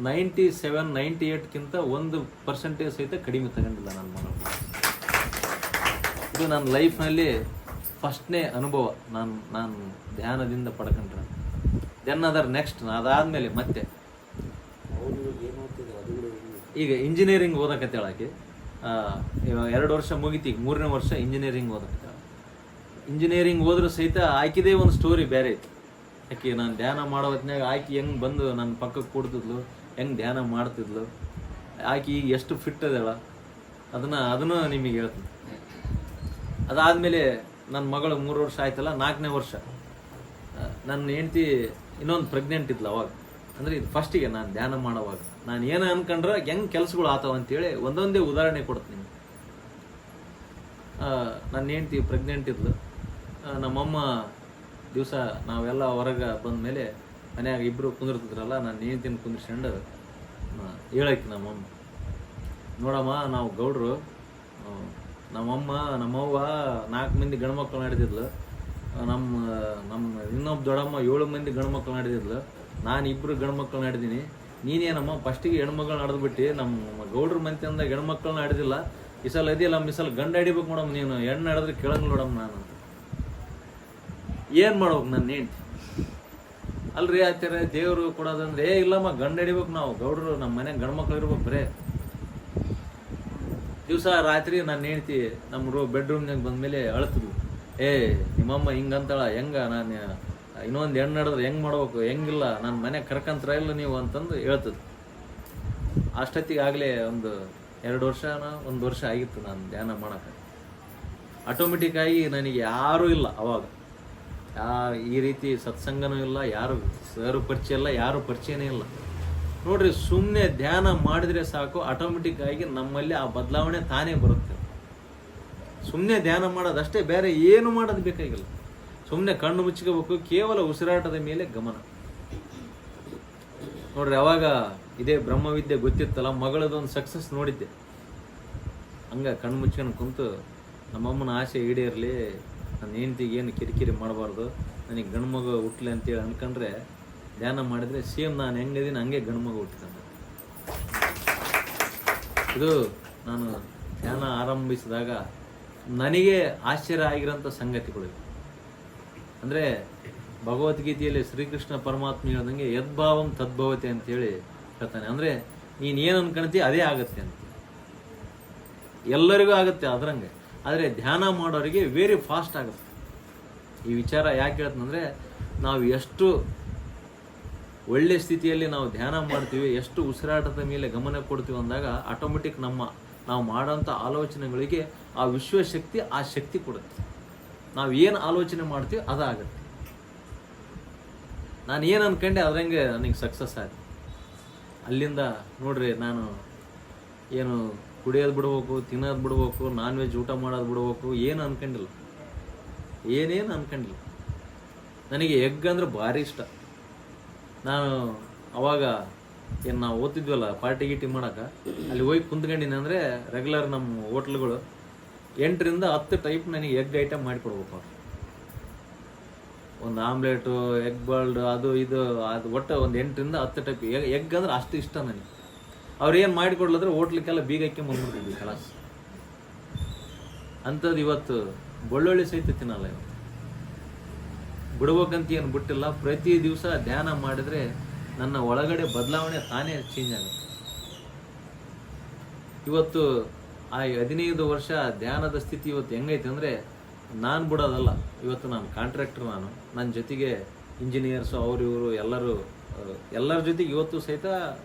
97, 98ಕ್ಕಿಂತ 1% ಸಹಿತ ಕಡಿಮೆ ತಗೊಂಡಿಲ್ಲ ನನ್ನ ಮಗಳು. ಇದು ನನ್ನ ಲೈಫ್ನಲ್ಲಿ ಫಸ್ಟ್ನೇ ಅನುಭವ ನಾನು ಧ್ಯಾನದಿಂದ ಪಡ್ಕೊಂಡ್ರೆ. ದೆನ್ ಅದರ ನೆಕ್ಸ್ಟ್ ಅದಾದಮೇಲೆ ಮತ್ತೆ ಈಗ ಇಂಜಿನಿಯರಿಂಗ್ ಓದಕತ್ತೇಳ ಆಕೆ. 2 ವರ್ಷ ಮುಗಿತು, ಈಗ 3ನೇ ವರ್ಷ ಇಂಜಿನಿಯರಿಂಗ್ ಓದಕತ್ತೇಳ. ಇಂಜಿನಿಯರಿಂಗ್ ಹೋದ್ರೂ ಸಹಿತ ಆಕಿದೇ ಒಂದು ಸ್ಟೋರಿ ಬೇರೆ ಇತ್ತು. ಆಕೆ ನಾನು ಧ್ಯಾನ ಮಾಡೋ ಹೊತ್ನಾಗ ಆಕೆ ಹೆಂಗೆ ಬಂದು ನನ್ನ ಪಕ್ಕಕ್ಕೆ ಕೂಡ್ತಿದ್ಲು, ಹೆಂಗೆ ಧ್ಯಾನ ಮಾಡ್ತಿದ್ಲು, ಆಕೆ ಈಗ ಎಷ್ಟು ಫಿಟ್ ಅದಾಳ ಅದನ್ನು ನಿಮಗೆ ಹೇಳ್ತೀನಿ. ಅದಾದಮೇಲೆ ನನ್ನ ಮಗಳು 3 ವರ್ಷ ಆಯ್ತಲ್ಲ, 4ನೇ ವರ್ಷ ನನ್ನ ಹೆಂಡ್ತಿ ಇನ್ನೊಂದು ಪ್ರೆಗ್ನೆಂಟ್ ಇದ್ಲು ಅವಾಗ. ಅಂದರೆ ಇದು ಫಸ್ಟಿಗೆ ನಾನು ಧ್ಯಾನ ಮಾಡೋವಾಗ ನಾನು ಏನು ಅನ್ಕೊಂಡ್ರೆ ಹೆಂಗೆ ಕೆಲಸಗಳು ಆತಾವ ಅಂತೇಳಿ ಒಂದೊಂದೇ ಉದಾಹರಣೆ ಕೊಡ್ತೀನಿ. ನನ್ನ ಹೆಂಡ್ತಿ ಪ್ರೆಗ್ನೆಂಟ್ ಇದ್ಲು. ನಮ್ಮಮ್ಮ ದಿವಸ ನಾವೆಲ್ಲ ಹೊರಗೆ ಬಂದಮೇಲೆ ಮನ್ಯಾಗ ಇಬ್ಬರು ಕುಂದಿರ್ತಿದ್ರಲ್ಲ, ನಾನು ಹೆಂಡ್ತಿನ ಕುಂದಿರ್ಸ್ಕೊಂಡು ಹೇಳಕ್ಕೆ ನಮ್ಮಮ್ಮ, ನೋಡಮ್ಮ ನಾವು ಗೌಡ್ರು, ನಮ್ಮವ್ವ 4 ಮಂದಿ ಗಂಡ್ಮಕ್ಳು ನಡೆದಿದ್ಲು, ನಮ್ಮ ಇನ್ನೊಬ್ಬ ದೊಡ್ಡಮ್ಮ 7 ಮಂದಿ ಗಂಡ್ಮಕ್ಳು ನಡೆದಿದ್ಲು, ನಾನು 2 ಗಂಡ್ಮಕ್ಳು ನಡೆದೀನಿ, ನೀನೇನಮ್ಮ ಫಸ್ಟಿಗೆ ಹೆಣ್ಮಕ್ಳು ನಡೆದ್ಬಿಟ್ಟು ನಮ್ಮ ಗೌಡ್ರ ಮಂತಿ ಅಂದ ಹೆಣ್ಮಕ್ಳನ್ನ ನಡೆದಿಲ್ಲ, ಈ ಸಲ ಇದೆಯಲ್ಲ ಈ ಸಲ ಗಂಡ ಹಿಡಿಬೇಕು ನೋಡಮ್ಮ, ನೀನು ಹೆಣ್ಣು ನಡೆದ್ರೆ ಕೇಳಂಗ್ ನೋಡಮ್ಮ ನಾನು ಅಂತ. ಏನು ಮಾಡ್ಬೇಕು ನನ್ನ ಹೆಂಡ್ತಿ? ಅಲ್ರಿ ಆಚಾರ್ಯ ದೇವರು ಕೊಡೋದಂದ್ರೆ ಇಲ್ಲಮ್ಮ ಗಂಡು ಹಿಡಿಬೇಕು, ನಾವು ಗೌಡರು ನಮ್ಮ ಮನೆಗೆ ಗಂಡು ಮಕ್ಳು ಇರ್ಬೇಕು. ಬರೇ ದಿವಸ ರಾತ್ರಿ ನನ್ನ ಹೆಂಡ್ತಿ ನಮ್ಮ ಬೆಡ್ರೂಮ್ನಾಗ ಬಂದ್ಮೇಲೆ ಅಳ್ತಿದ್ವು. ನಿಮ್ಮಮ್ಮ ಹಿಂಗಂತಳ, ಹೆಂಗ ನಾನು ಇನ್ನೊಂದು ಹೆಣ್ಣು ನಡೆದ್ರೆ ಹೆಂಗೆ ಮಾಡ್ಬೇಕು, ಹೆಂಗಿಲ್ಲ ನನ್ನ ಮನೆಗೆ ಕರ್ಕಂತರ ಇಲ್ಲ ನೀವು ಅಂತಂದು ಹೇಳ್ತದೆ. ಅಷ್ಟೊತ್ತಿಗೆ ಆಗಲೇ ಒಂದು 1 ವರ್ಷ ಆಗಿತ್ತು ನಾನು ಧ್ಯಾನ ಮಾಡೋಕೆ. ಆಟೋಮೆಟಿಕ್ ಆಗಿ ನನಗೆ ಯಾರೂ ಇಲ್ಲ ಅವಾಗ, ಈ ರೀತಿ ಸತ್ಸಂಗನೂ ಇಲ್ಲ, ಯಾರು ಸರ್ ಪರಿಚಯ ಇಲ್ಲ, ಯಾರು ಪರಿಚಯನೇ ಇಲ್ಲ. ನೋಡ್ರಿ, ಸುಮ್ಮನೆ ಧ್ಯಾನ ಮಾಡಿದ್ರೆ ಸಾಕು, ಆಟೋಮೆಟಿಕ್ ಆಗಿ ನಮ್ಮಲ್ಲಿ ಆ ಬದಲಾವಣೆ ತಾನೇ ಬರುತ್ತೆ. ಸುಮ್ಮನೆ ಧ್ಯಾನ ಮಾಡೋದಷ್ಟೇ, ಬೇರೆ ಏನು ಮಾಡೋದು ಬೇಕಾಗಿಲ್ಲ. ಸುಮ್ಮನೆ ಕಣ್ಣು ಮುಚ್ಕೋಬೇಕು, ಕೇವಲ ಉಸಿರಾಟದ ಮೇಲೆ ಗಮನ. ನೋಡ್ರಿ, ಅವಾಗ ಇದೇ ಬ್ರಹ್ಮವಿದ್ಯೆ ಗೊತ್ತಿತ್ತಲ್ಲ, ಮಗಳದೊಂದು ಸಕ್ಸಸ್ ನೋಡಿದ್ದೆ. ಹಂಗ ಕಣ್ಣು ಮುಚ್ಕೊಂಡು ಕುಂತು ನಮ್ಮಮ್ಮನ ಆಸೆ ಈಡೇರಲಿ, ನನ್ನ ಹೆಂಡ್ತಿಗೆ ಏನು ಕಿರಿಕಿರಿ ಮಾಡಬಾರ್ದು, ನನಗೆ ಗಂಡು ಮಗ ಹುಟ್ಟಲಿ ಅಂತೇಳಿ ಅನ್ಕೊಂಡ್ರೆ ಧ್ಯಾನ ಮಾಡಿದರೆ ಸೇಮ್ ನಾನು ಹೆಂಗಿದ್ದೀನಿ ಹಂಗೆ ಗಂಡು ಮಗ ಹುಟ್ಟಿದಂಗೆ. ಇದು ನಾನು ಧ್ಯಾನ ಆರಂಭಿಸಿದಾಗ ನನಗೆ ಆಶ್ಚರ್ಯ ಆಗಿರೋಂಥ ಸಂಗತಿಗಳು. ಅಂದರೆ ಭಗವದ್ಗೀತೆಯಲ್ಲಿ ಶ್ರೀಕೃಷ್ಣ ಪರಮಾತ್ಮ ಹೇಳ್ದಂಗೆ ಯದ್ಭಾವಂ ತದ್ಭವತೆ ಅಂತೇಳಿ ಹೇಳ್ತಾನೆ. ಅಂದರೆ ನೀನು ಏನು ಅನ್ಕೊಳ್ತಿ ಅದೇ ಆಗುತ್ತೆ ಅಂತ, ಎಲ್ಲರಿಗೂ ಆಗುತ್ತೆ ಅದರಂಗೆ. ಆದರೆ ಧ್ಯಾನ ಮಾಡೋರಿಗೆ ವೆರಿ ಫಾಸ್ಟ್ ಆಗುತ್ತೆ. ಈ ವಿಚಾರ ಯಾಕೆ ಹೇಳ್ತಂದ್ರೆ, ನಾವು ಎಷ್ಟು ಒಳ್ಳೆ ಸ್ಥಿತಿಯಲ್ಲಿ ನಾವು ಧ್ಯಾನ ಮಾಡ್ತೀವಿ, ಎಷ್ಟು ಉಸಿರಾಟದ ಮೇಲೆ ಗಮನ ಕೊಡ್ತೀವಿ ಅಂದಾಗ ಆಟೋಮೆಟಿಕ್ ನಾವು ಮಾಡೋಂಥ ಆಲೋಚನೆಗಳಿಗೆ ಆ ವಿಶ್ವಶಕ್ತಿ ಆ ಶಕ್ತಿ ಕೊಡುತ್ತೆ. ನಾವು ಏನು ಆಲೋಚನೆ ಮಾಡ್ತೀವಿ ಅದಾಗುತ್ತೆ. ನಾನು ಏನು ಅನ್ಕೊಂಡೆ ಅದ್ರಂಗೆ ನನಗೆ ಸಕ್ಸಸ್ ಆಯ್ತು. ಅಲ್ಲಿಂದ ನೋಡ್ರಿ, ನಾನು ಏನು ಕುಡಿಯೋದು ಬಿಡ್ಬೇಕು, ತಿನ್ನೋದು ಬಿಡ್ಬೇಕು, ನಾನ್ ವೆಜ್ ಊಟ ಮಾಡೋದು ಬಿಡ್ಬೇಕು, ಏನು ಅನ್ಕೊಂಡಿಲ್ಲ, ಏನೇನು ಅನ್ಕೊಂಡಿಲ್ಲ. ನನಗೆ ಎಗ್ ಅಂದ್ರೆ ಭಾರಿ ಇಷ್ಟ. ನಾನು ಅವಾಗ ಏನು ನಾವು ಓದ್ತಿದ್ವಲ್ಲ ಪಾರ್ಟಿ ಗೀಟಿ ಮಾಡೋಕೆ, ಅಲ್ಲಿ ಹೋಗಿ ಕುಂತ್ಕೊಂಡಿನಿ ಅಂದರೆ ರೆಗ್ಯುಲರ್ ನಮ್ಮ ಹೋಟ್ಲ್ಗಳು 8 ರಿಂದ 10 ಟೈಪ್ ನನಗೆ ಎಗ್ ಐಟಮ್ ಮಾಡಿಕೊಡ್ಬೇಕು ಅವ್ರು. ಒಂದು ಆಮ್ಲೆಟು, ಎಗ್ ಬಾಲ್ಡ್, ಅದು ಒಟ್ಟು ಒಂದು 8 ರಿಂದ 10 ಟೈಪ್ ಎಗ್ ಅಂದ್ರೆ ಅಷ್ಟು ಇಷ್ಟ ನನಗೆ. ಅವ್ರು ಏನು ಮಾಡಿಕೊಡ್ಲಂದ್ರೆ ಹೋಟ್ಲಿಕ್ಕೆಲ್ಲ ಬೀಗ ಹಾಕಿ ಬಂದ್ಬಿಡ್ತಿದ್ವಿ ಕಲಾಸ್. ಅಂಥದ್ದು ಇವತ್ತು ಬೆಳ್ಳುಳ್ಳಿ ಸಹಿತ ತಿನ್ನಲ್ಲ. ಇವತ್ತು ಬಿಡ್ಬೇಕಂತ ಏನು ಬಿಟ್ಟಿಲ್ಲ. ಪ್ರತಿ ದಿವಸ ಧ್ಯಾನ ಮಾಡಿದ್ರೆ ನನ್ನ ಒಳಗಡೆ ಬದಲಾವಣೆ ತಾನೇ ಚೇಂಜ್ ಆಗುತ್ತೆ. ಇವತ್ತು ಆ 15 ವರ್ಷ ಧ್ಯಾನದ ಸ್ಥಿತಿ ಇವತ್ತು ಹೆಂಗೈತೆ ಅಂದರೆ, ನಾನು ಬಿಡೋದಲ್ಲ. ಇವತ್ತು ನಾನು ಕಾಂಟ್ರಾಕ್ಟರ್, ನನ್ನ ಜೊತೆಗೆ ಇಂಜಿನಿಯರ್ಸು ಅವರು ಇವರು ಎಲ್ಲರ ಜೊತೆಗೆ ಇವತ್ತು ಸಹಿತ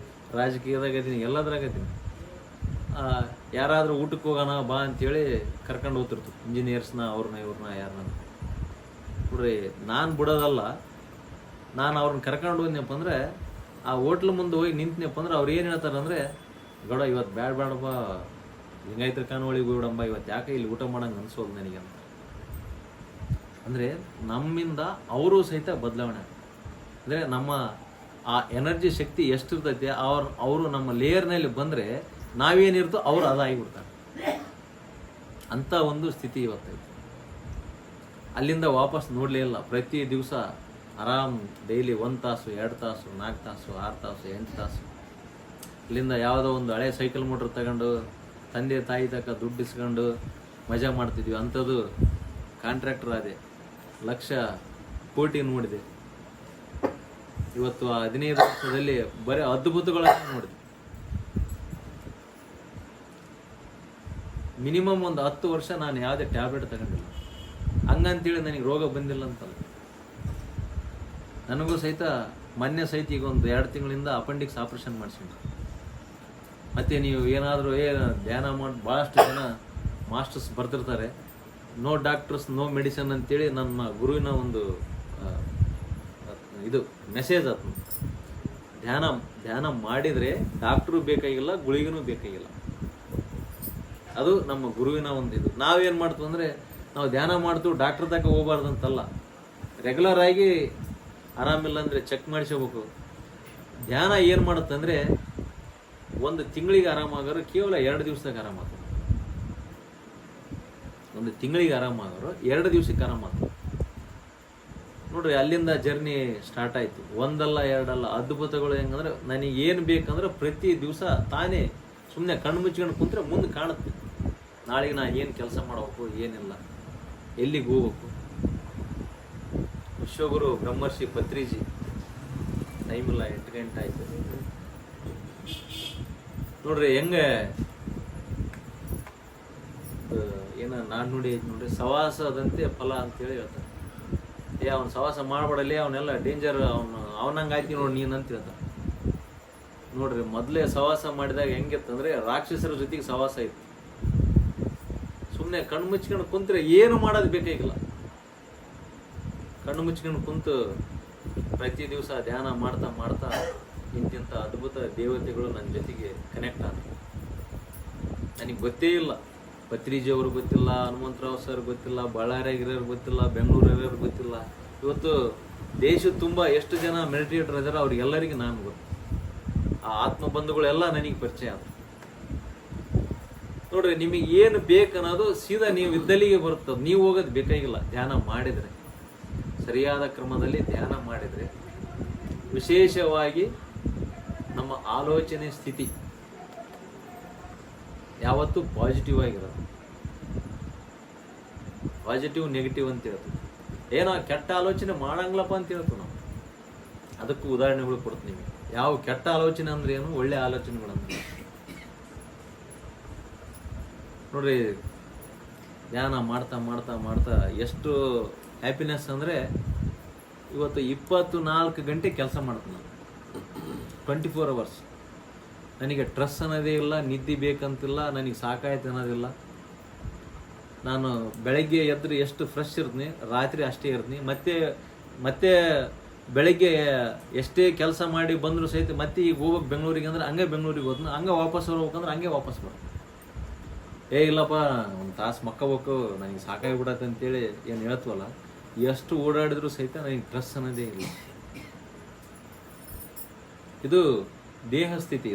ರಾಜಕೀಯದಾಗದೀನಿ, ಎಲ್ಲದ್ರಾಗದೀನಿ. ಯಾರಾದರೂ ಊಟಕ್ಕೆ ಹೋಗೋಣ ಬಾ ಅಂತೇಳಿ ಕರ್ಕೊಂಡು ಹೋಗ್ತಿರ್ತು ಇಂಜಿನಿಯರ್ಸ್ನ, ಇವ್ರನ್ನ ಯಾರನ್ನ. ನೋಡ್ರಿ, ನಾನು ಬಿಡೋದಲ್ಲ. ನಾನು ಅವ್ರನ್ನ ಕರ್ಕೊಂಡು ಹೋದ್ನಪ್ಪ ಅಂದರೆ, ಆ ಹೋಟ್ಲ್ ಮುಂದೆ ಹೋಗಿ ನಿಂತನಪ್ಪ ಅಂದ್ರೆ ಅವ್ರು ಏನು ಹೇಳ್ತಾರೆ ಅಂದರೆ, ಗೌಡ ಇವತ್ತು ಬೇಡಪ್ಪ, ಹಿಂಗೈತ್ರ ಕಾನೊಳಿಗೆ ಹೋಗ್ಬಿಡಂಬ, ಇವತ್ತು ಯಾಕೆ ಇಲ್ಲಿ ಊಟ ಮಾಡೋಂಗೆ ಅನ್ಸೋದು ನನಗೆ ಅಂತ. ಅಂದರೆ ನಮ್ಮಿಂದ ಅವರು ಸಹಿತ ಬದಲಾವಣೆ. ಅಂದರೆ ನಮ್ಮ ಆ ಎನರ್ಜಿ ಶಕ್ತಿ ಎಷ್ಟಿರ್ತೈತೆ, ಅವರು ನಮ್ಮ ಲೇಯರ್ನಲ್ಲಿ ಬಂದರೆ ನಾವೇನಿರ್ತೋ ಅವ್ರು ಅದಾಗಿಬಿಡ್ತಾರೆ. ಅಂಥ ಒಂದು ಸ್ಥಿತಿ ಇವತ್ತೈತೆ. ಅಲ್ಲಿಂದ ವಾಪಸ್ ನೋಡಲೇ ಇಲ್ಲ. ಪ್ರತಿ ದಿವಸ ಆರಾಮ್ ಡೈಲಿ 1 ತಾಸು, 2 ತಾಸು, 4 ತಾಸು, 6 ತಾಸು, 8 ತಾಸು. ಅಲ್ಲಿಂದ ಯಾವುದೋ ಒಂದು ಹಳೆ ಸೈಕಲ್ ಮೋಟ್ರ್ ತಗೊಂಡು ತಂದೆ ತಾಯಿ ತಕ್ಕ ದುಡ್ಡು ಇಸ್ಕೊಂಡು ಮಜಾ ಮಾಡ್ತಿದ್ವಿ. ಅಂಥದ್ದು ಕಾಂಟ್ರಾಕ್ಟರ್ ಆದೆ, ಲಕ್ಷ ಕೋಟಿ ನೋಡಿದೆ. ಇವತ್ತು ಆ 15 ವರ್ಷದಲ್ಲಿ ಬರೀ ಅದ್ಭುತಗಳನ್ನು ನೋಡಿದೆ. ಮಿನಿಮಮ್ ಒಂದು 10 ವರ್ಷ ನಾನು ಯಾವುದೇ ಟ್ಯಾಬ್ಲೆಟ್ ತಗೊಂಡಿಲ್ಲ. ಹಂಗಂತೇಳಿ ನನಗೆ ರೋಗ ಬಂದಿಲ್ಲ ಅಂತಲ್ಲ. ನನಗೂ ಸಹಿತ ಮೊನ್ನೆ ಸಹಿತ ಈಗ ಒಂದು 2 ತಿಂಗಳಿಂದ ಅಪೆಂಡಿಕ್ಸ್ ಆಪ್ರೇಷನ್ ಮಾಡಿಸಿದ್ರು. ಮತ್ತು ನೀವು ಏನಾದರೂ ಧ್ಯಾನ ಮಾಡಿ ಭಾಳಷ್ಟು ಜನ ಮಾಸ್ಟರ್ಸ್ ಬರ್ತಿರ್ತಾರೆ, ನೋ ಡಾಕ್ಟರ್ಸ್ ನೋ ಮೆಡಿಸಿನ್ ಅಂತೇಳಿ ನನ್ನ ಗುರುವಿನ ಒಂದು ಇದು ಮೆಸೇಜ್ ಆಯ್ತು. ಧ್ಯಾನ ಮಾಡಿದರೆ ಡಾಕ್ಟ್ರು ಬೇಕಾಗಿಲ್ಲ, ಗುಳಿಗೂ ಬೇಕಾಗಿಲ್ಲ. ಅದು ನಮ್ಮ ಗುರುವಿನ ಒಂದು ಇದು. ನಾವೇನು ಮಾಡ್ತೀವಿ ಅಂದರೆ, ನಾವು ಧ್ಯಾನ ಮಾಡ್ತೀವಿ, ಡಾಕ್ಟ್ರ್ ತನಕ ಹೋಗ್ಬಾರ್ದು ಅಂತಲ್ಲ. ರೆಗ್ಯುಲರ್ ಆಗಿ ಆರಾಮಿಲ್ಲ ಅಂದರೆ ಚೆಕ್ ಮಾಡಿಸ್ಕೋಬೇಕು. ಧ್ಯಾನ ಏನು ಮಾಡುತ್ತಂದರೆ, ಒಂದು ತಿಂಗಳಿಗೆ ಆರಾಮಾಗೋರು ಕೇವಲ 2 ದಿವಸದಾಗ ಆರಾಮಾಗ್ತದೆ. ಒಂದು ತಿಂಗಳಿಗೆ ಆರಾಮಾಗೋರು 2 ದಿವಸಕ್ಕೆ ಆರಾಮಾಗ್ತದೆ. ನೋಡ್ರಿ, ಅಲ್ಲಿಂದ ಜರ್ನಿ ಸ್ಟಾರ್ಟ್ ಆಯಿತು. ಒಂದಲ್ಲ ಎರಡಲ್ಲ ಅದ್ಭುತಗಳು. ಹೆಂಗಂದ್ರೆ ನನಗೆ ಏನು ಬೇಕಂದ್ರೆ ಪ್ರತಿ ದಿವಸ ತಾನೇ ಸುಮ್ಮನೆ ಕಣ್ಣು ಮುಚ್ಕೊಂಡು ಕುಂತ್ರೆ ಮುಂದೆ ಕಾಣುತ್ತೆ. ನಾಳೆಗೆ ನಾನು ಏನು ಕೆಲಸ ಮಾಡಬೇಕು, ಏನಿಲ್ಲ, ಎಲ್ಲಿಗೆ ಹೋಗ್ಬೇಕು. ವಿಶ್ವಗುರು ಬ್ರಹ್ಮರ್ಷಿ ಪತ್ರಿಜಿ. ಟೈಮ್ ಇಲ್ಲ, 8 ಗಂಟೆ ಆಯ್ತು. ನೋಡ್ರಿ ಹೆಂಗೆ ಏನ ನಾಣ್ಣುಡಿ ಐತಿ ನೋಡ್ರಿ, ಸವಾಸದಂತೆ ಫಲ ಅಂತೇಳಿ ಹೇಳ್ತಾರೆ. ಅವ್ನು ಸವಾಸ ಮಾಡ್ಬೇಡಲಿ, ಅವನೆಲ್ಲ ಡೇಂಜರ್, ಅವನಂಗೆ ಆಯ್ತಿ ನೋಡಿ ನೀನು ಅಂತ ಹೇಳ್ತಾರೆ. ನೋಡ್ರಿ ಮೊದಲೇ ಸವಾಸ ಮಾಡಿದಾಗ ಹೆಂಗಿತ್ತಂದ್ರೆ ರಾಕ್ಷಸರ ಜೊತೆಗೆ ಸವಾಸ ಇತ್ತು. ಸುಮ್ಮನೆ ಕಣ್ಣು ಮುಚ್ಕೊಂಡು ಕುಂತ್ರೆ ಏನು ಮಾಡೋದು ಬೇಕಾಗಿಲ್ಲ. ಕಣ್ಣು ಮುಚ್ಕೊಂಡು ಕುಂತು ಪ್ರತಿ ದಿವಸ ಧ್ಯಾನ ಮಾಡ್ತಾ ಮಾಡ್ತಾ ಇಂತಿಂಥ ಅದ್ಭುತ ದೇವತೆಗಳು ನನ್ನ ಜೊತೆಗೆ ಕನೆಕ್ಟ್ ಆದ್ರು. ನನಗೆ ಗೊತ್ತೇ ಇಲ್ಲ, ಪತ್ರಿಜಿ ಅವರು ಗೊತ್ತಿಲ್ಲ, ಹನುಮಂತರಾವ್ ಸರ್ ಗೊತ್ತಿಲ್ಲ, ಬಳ್ಳಾರಿಯಾಗಿರೋರು ಗೊತ್ತಿಲ್ಲ, ಬೆಂಗಳೂರಿರೋರು ಗೊತ್ತಿಲ್ಲ. ಇವತ್ತು ದೇಶದ ತುಂಬ ಎಷ್ಟು ಜನ ಮೆಡಿಟೇಟರ್ ಇದ್ದಾರೆ, ಅವ್ರಿಗೆಲ್ಲರಿಗೂ ನಾನು ಗೊತ್ತು. ಆ ಆತ್ಮಬಂಧುಗಳೆಲ್ಲ ನನಗೆ ಪರಿಚಯ ಆದ್ರು. ನೋಡ್ರಿ, ನಿಮಗೆ ಏನು ಬೇಕನ್ನೋದು ಸೀದಾ ನೀವು ಇದ್ದಲ್ಲಿಗೆ ಬರ್ತದೆ. ನೀವು ಹೋಗೋದು ಬೇಕಾಗಿಲ್ಲ. ಧ್ಯಾನ ಮಾಡಿದರೆ, ಸರಿಯಾದ ಕ್ರಮದಲ್ಲಿ ಧ್ಯಾನ ಮಾಡಿದರೆ, ವಿಶೇಷವಾಗಿ ನಮ್ಮ ಆಲೋಚನೆ ಸ್ಥಿತಿ ಯಾವತ್ತೂ ಪಾಸಿಟಿವ್ ಆಗಿರೋದು. ಪಾಸಿಟಿವ್ ನೆಗೆಟಿವ್ ಅಂತ ಹೇಳ್ತೀವಿ. ಏನೋ ಕೆಟ್ಟ ಆಲೋಚನೆ ಮಾಡಂಗಿಲ್ಲಪ್ಪ ಅಂತ ಹೇಳ್ತೀವಿ ನಾವು. ಅದಕ್ಕೂ ಉದಾಹರಣೆಗಳು ಕೊಡ್ತೀನಿ ನಿಮಗೆ. ಯಾವ ಕೆಟ್ಟ ಆಲೋಚನೆ ಅಂದ್ರೆ ಏನು, ಒಳ್ಳೆ ಆಲೋಚನೆಗಳಂದ್ರೆ. ನೋಡ್ರಿ, ಧ್ಯಾನ ಮಾಡ್ತಾ ಮಾಡ್ತಾ ಮಾಡ್ತಾ ಎಷ್ಟು ಹ್ಯಾಪಿನೆಸ್ ಅಂದರೆ, ಇವತ್ತು 24 ಗಂಟೆ ಕೆಲಸ ಮಾಡ್ತೀನಿ ನಾನು, 24 hours. ನನಗೆ ಸ್ಟ್ರೆಸ್ ಅನ್ನೋದೇ ಇಲ್ಲ, ನಿದ್ದೆ ಬೇಕಂತಿಲ್ಲ, ನನಗೆ ಸಾಕಾಯ್ತು ಅನ್ನೋದಿಲ್ಲ. ನಾನು ಬೆಳಗ್ಗೆ ಎದ್ದು ಎಷ್ಟು ಫ್ರೆಶ್ ಇರ್ತೀನಿ, ರಾತ್ರಿ ಅಷ್ಟೇ ಇರ್ತೀನಿ. ಮತ್ತೆ ಬೆಳಗ್ಗೆ ಎಷ್ಟೇ ಕೆಲಸ ಮಾಡಿ ಬಂದರೂ ಸಹಿತ ಮತ್ತೆ ಈಗ ಹೋಗ್ಬೇಕು ಬೆಂಗಳೂರಿಗೆ ಅಂದ್ರೆ ಹಂಗೆ ಬೆಂಗಳೂರಿಗೆ ಹೋದ್ನು, ಹಂಗೆ ವಾಪಸ್ ಬರ್ಬೇಕಂದ್ರೆ ಹಂಗೆ ವಾಪಸ್ ಬರ್ತೀನಿ. ಇಲ್ಲಪ್ಪ ಒಂದು ತಾಸು ಮಕ್ಕಬೇಕು, ನನಗೆ ಸಾಕಾಗಿಬಿಡತ್ತೆ ಅಂತೇಳಿ ಏನು ಹೇಳ್ತೀವಲ್ಲ, ಎಷ್ಟು ಓಡಾಡಿದ್ರು ಸಹಿತ ನನಗೆ ಸ್ಟ್ರೆಸ್ ಅನ್ನೋದೇ ಇಲ್ಲ. ಇದು ದೇಹ ಸ್ಥಿತಿ.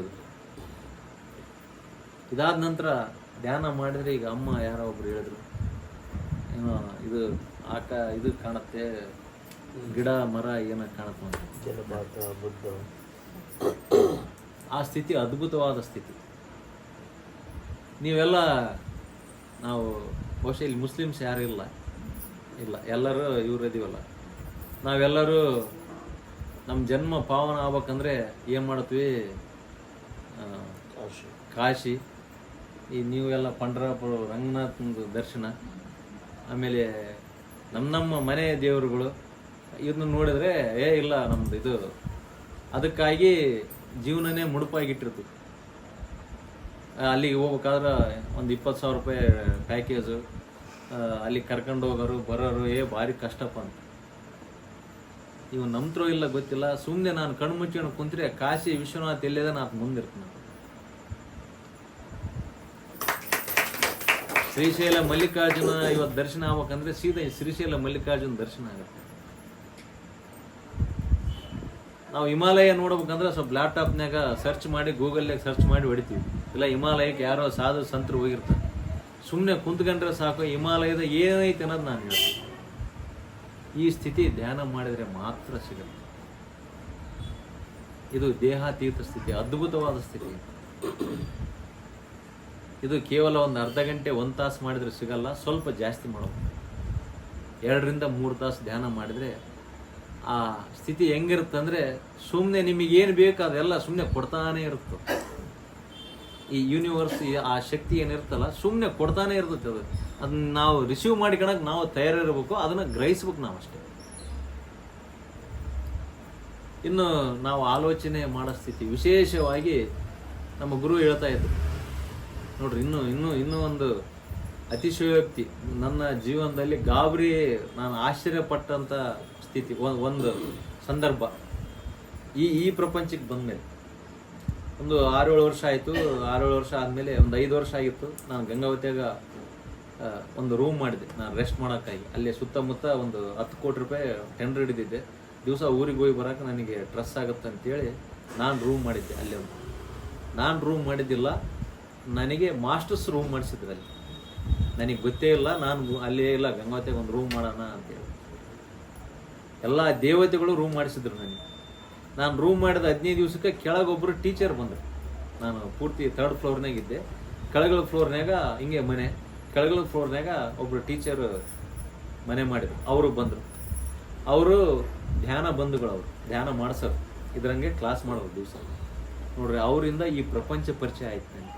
ಇದಾದ ನಂತರ ಧ್ಯಾನ ಮಾಡಿದ್ರೆ, ಈಗ ಅಮ್ಮ ಯಾರೋ ಒಬ್ರು ಹೇಳಿದ್ರು, ಏನೋ ಇದು ಇದು ಕಾಣುತ್ತೆ, ಗಿಡ ಮರ ಏನೋ ಕಾಣುತ್ತೆ ಅಂತ. ಆ ಸ್ಥಿತಿ ಅದ್ಭುತವಾದ ಸ್ಥಿತಿ. ನೀವೆಲ್ಲ, ನಾವು ಬಹುಶಃ ಇಲ್ಲಿ ಮುಸ್ಲಿಮ್ಸ್ ಯಾರು ಇಲ್ಲ, ಎಲ್ಲರೂ ಇವ್ರು ಇದೀವಲ್ಲ, ನಾವೆಲ್ಲರೂ ನಮ್ಮ ಜನ್ಮ ಪಾವನ ಆಗ್ಬೇಕಂದ್ರೆ ಏನು ಮಾಡ್ತೀವಿ, ಕಾಶಿ, ಈ ನೀವೆಲ್ಲ ಪಂಢರಪುರ ರಂಗನಾಥನ ದರ್ಶನ, ಆಮೇಲೆ ನಮ್ಮ ಮನೆ ದೇವರುಗಳು, ಇದನ್ನ ನೋಡಿದ್ರೆ ಇಲ್ಲ ನಮ್ದು ಇದು. ಅದಕ್ಕಾಗಿ ಜೀವನನೇ ಮುಡುಪಾಗಿಟ್ಟಿರ್ತೀವಿ. ಅಲ್ಲಿಗೆ ಹೋಗ್ಬೇಕಾದ್ರೆ ಒಂದು 20,000 ರೂಪಾಯಿ ಪ್ಯಾಕೇಜು, ಅಲ್ಲಿ ಕರ್ಕೊಂಡು ಹೋಗೋರು ಬರೋರು, ಭಾರಿ ಕಷ್ಟಪ್ಪ ಅಂತ. ಇವು ನಂಬ್ತರೋ ಇಲ್ಲ ಗೊತ್ತಿಲ್ಲ, ಸುಮ್ಮನೆ ನಾನು ಕಣ್ಣು ಮುಚ್ಕೊಂಡು ಕುಂತ್ರೆ ಕಾಶಿ ವಿಶ್ವನಾಥ್ ಎಲ್ಲಿದೆ ನಾನು ಮುಂದಿರ್ತೀನಿ. ಶ್ರೀಶೈಲ ಮಲ್ಲಿಕಾರ್ಜುನ ಇವತ್ತು ದರ್ಶನ ಆಗ್ಬೇಕಂದ್ರೆ ಸೀದಾ ಶ್ರೀಶೈಲ ಮಲ್ಲಿಕಾರ್ಜುನ ದರ್ಶನ ಆಗುತ್ತೆ. ನಾವು ಹಿಮಾಲಯ ನೋಡ್ಬೇಕಂದ್ರೆ ಸ್ವಲ್ಪ ಲ್ಯಾಪ್ಟಾಪ್ನಾಗ ಸರ್ಚ್ ಮಾಡಿ, ಗೂಗಲ್ನಾಗ ಸರ್ಚ್ ಮಾಡಿ ಹೊಡಿತೀವಿ. ಇಲ್ಲ ಹಿಮಾಲಯಕ್ಕೆ ಯಾರೋ ಸಾಧು ಸಂತರು ಹೋಗಿರ್ತಾರೆ, ಸುಮ್ಮನೆ ಕುಂತ್ಕೊಂಡ್ರೆ ಸಾಕು, ಹಿಮಾಲಯದ ಏನೈತೆ ಅನ್ನೋದು ನಾನು ಹೇಳ್ತೀನಿ. ಈ ಸ್ಥಿತಿ ಧ್ಯಾನ ಮಾಡಿದರೆ ಮಾತ್ರ ಸಿಗುತ್ತೆ. ಇದು ದೇಹಾತೀತ ಸ್ಥಿತಿ, ಅದ್ಭುತವಾದ ಸ್ಥಿತಿ. ಇದು ಕೇವಲ ಒಂದು ಅರ್ಧ ಗಂಟೆ 1 ತಾಸು ಮಾಡಿದರೆ ಸಿಗಲ್ಲ, ಸ್ವಲ್ಪ ಜಾಸ್ತಿ ಮಾಡಬೇಕು. 2 ರಿಂದ 3 ತಾಸು ಧ್ಯಾನ ಮಾಡಿದರೆ ಆ ಸ್ಥಿತಿ ಹೆಂಗಿರುತ್ತಂದರೆ, ಸುಮ್ಮನೆ ನಿಮಗೇನು ಬೇಕು ಅದೆಲ್ಲ ಸುಮ್ಮನೆ ಕೊಡ್ತಾನೆ ಇರುತ್ತೆ. ಈ ಯೂನಿವರ್ಸ್, ಆ ಶಕ್ತಿ ಏನಿರುತ್ತಲ್ಲ, ಸುಮ್ಮನೆ ಕೊಡ್ತಾನೆ ಇರ್ತದೆ. ಅದನ್ನ ನಾವು ರಿಸೀವ್ ಮಾಡಿಕೊಳಕ್ಕೆ ನಾವು ತಯಾರಿರಬೇಕು, ಅದನ್ನು ಗ್ರಹಿಸ್ಬೇಕು ನಾವು ಅಷ್ಟೇ. ಇನ್ನು ನಾವು ಆಲೋಚನೆ ಮಾಡೋ ಸ್ಥಿತಿ, ವಿಶೇಷವಾಗಿ ನಮ್ಮ ಗುರು ಹೇಳ್ತಾ ಇದ್ರು ನೋಡ್ರಿ, ಇನ್ನೂ ಒಂದು ಅತಿಶಯೋಕ್ತಿ. ನನ್ನ ಜೀವನದಲ್ಲಿ ಗಾಬರಿ, ನಾನು ಆಶ್ಚರ್ಯಪಟ್ಟಂಥ ಸ್ಥಿತಿ, ಒಂದು ಸಂದರ್ಭ. ಈ ಪ್ರಪಂಚಕ್ಕೆ ಬಂದಮೇಲೆ ಒಂದು 6-7 ವರ್ಷ ಆಯಿತು. 6-7 ವರ್ಷ ಆದಮೇಲೆ ಒಂದು 5 ವರ್ಷ ಆಗಿತ್ತು. ನಾನು ಗಂಗಾವತಿಯಾಗ ಒಂದು ರೂಮ್ ಮಾಡಿದೆ, ನಾನು ರೆಸ್ಟ್ ಮಾಡೋಕ್ಕಾಗಿ. ಅಲ್ಲಿ ಸುತ್ತಮುತ್ತ ಒಂದು 10 ಕೋಟಿ ರೂಪಾಯಿ ಟೆಂಡರ್ ಹಿಡಿದಿದ್ದೆ. ದಿವಸ ಊರಿಗೆ ಹೋಗಿ ಬರೋಕೆ ನನಗೆ ಸ್ಟ್ರೆಸ್ ಆಗುತ್ತೆ ಅಂತೇಳಿ ನಾನು ರೂಮ್ ಮಾಡಿದ್ದೆ. ಅಲ್ಲಿ ನಾನು ರೂಮ್ ಮಾಡಿದ್ದಿಲ್ಲ, ನನಗೆ ಮಾಸ್ಟರ್ಸ್ ರೂಮ್ ಮಾಡಿಸಿದ್ರು ಅಲ್ಲಿ. ನನಗೆ ಗೊತ್ತೇ ಇಲ್ಲ, ನಾನು ಅಲ್ಲೇ ಇಲ್ಲ ಗಂಗಾವತಿಯಾಗ ಒಂದು ರೂಮ್ ಮಾಡೋಣ ಅಂತೇಳಿ. ಎಲ್ಲ ದೇವತೆಗಳು ರೂಮ್ ಮಾಡಿಸಿದ್ರು ನನಗೆ. ನಾನು ರೂಮ್ ಮಾಡಿದ 15 ದಿವಸಕ್ಕೆ ಕೆಳಗೊಬ್ಬರು ಟೀಚರ್ ಬಂದರು. ನಾನು ಪೂರ್ತಿ 3rd ಫ್ಲೋರ್ನಾಗ ಇದ್ದೆ. ಕೆಳಗಳ ಫ್ಲೋರ್ನಾಗ ಹಿಂಗೆ ಮನೆ, ಕೆಳಗಳ ಫ್ಲೋರ್ನಾಗ ಒಬ್ಬರು ಟೀಚರ್ ಮನೆ ಮಾಡಿದ್ರು. ಅವರು ಬಂದರು. ಅವರು ಧ್ಯಾನ ಬಂಧುಗಳು, ಅವರು ಧ್ಯಾನ ಮಾಡ್ಸೋರು, ಇದ್ರಂಗೆ ಕ್ಲಾಸ್ ಮಾಡೋರು ದಿವಸ. ನೋಡ್ರಿ ಅವರಿಂದ ಈ ಪ್ರಪಂಚ ಪರಿಚಯ ಆಯ್ತು ನನಗೆ.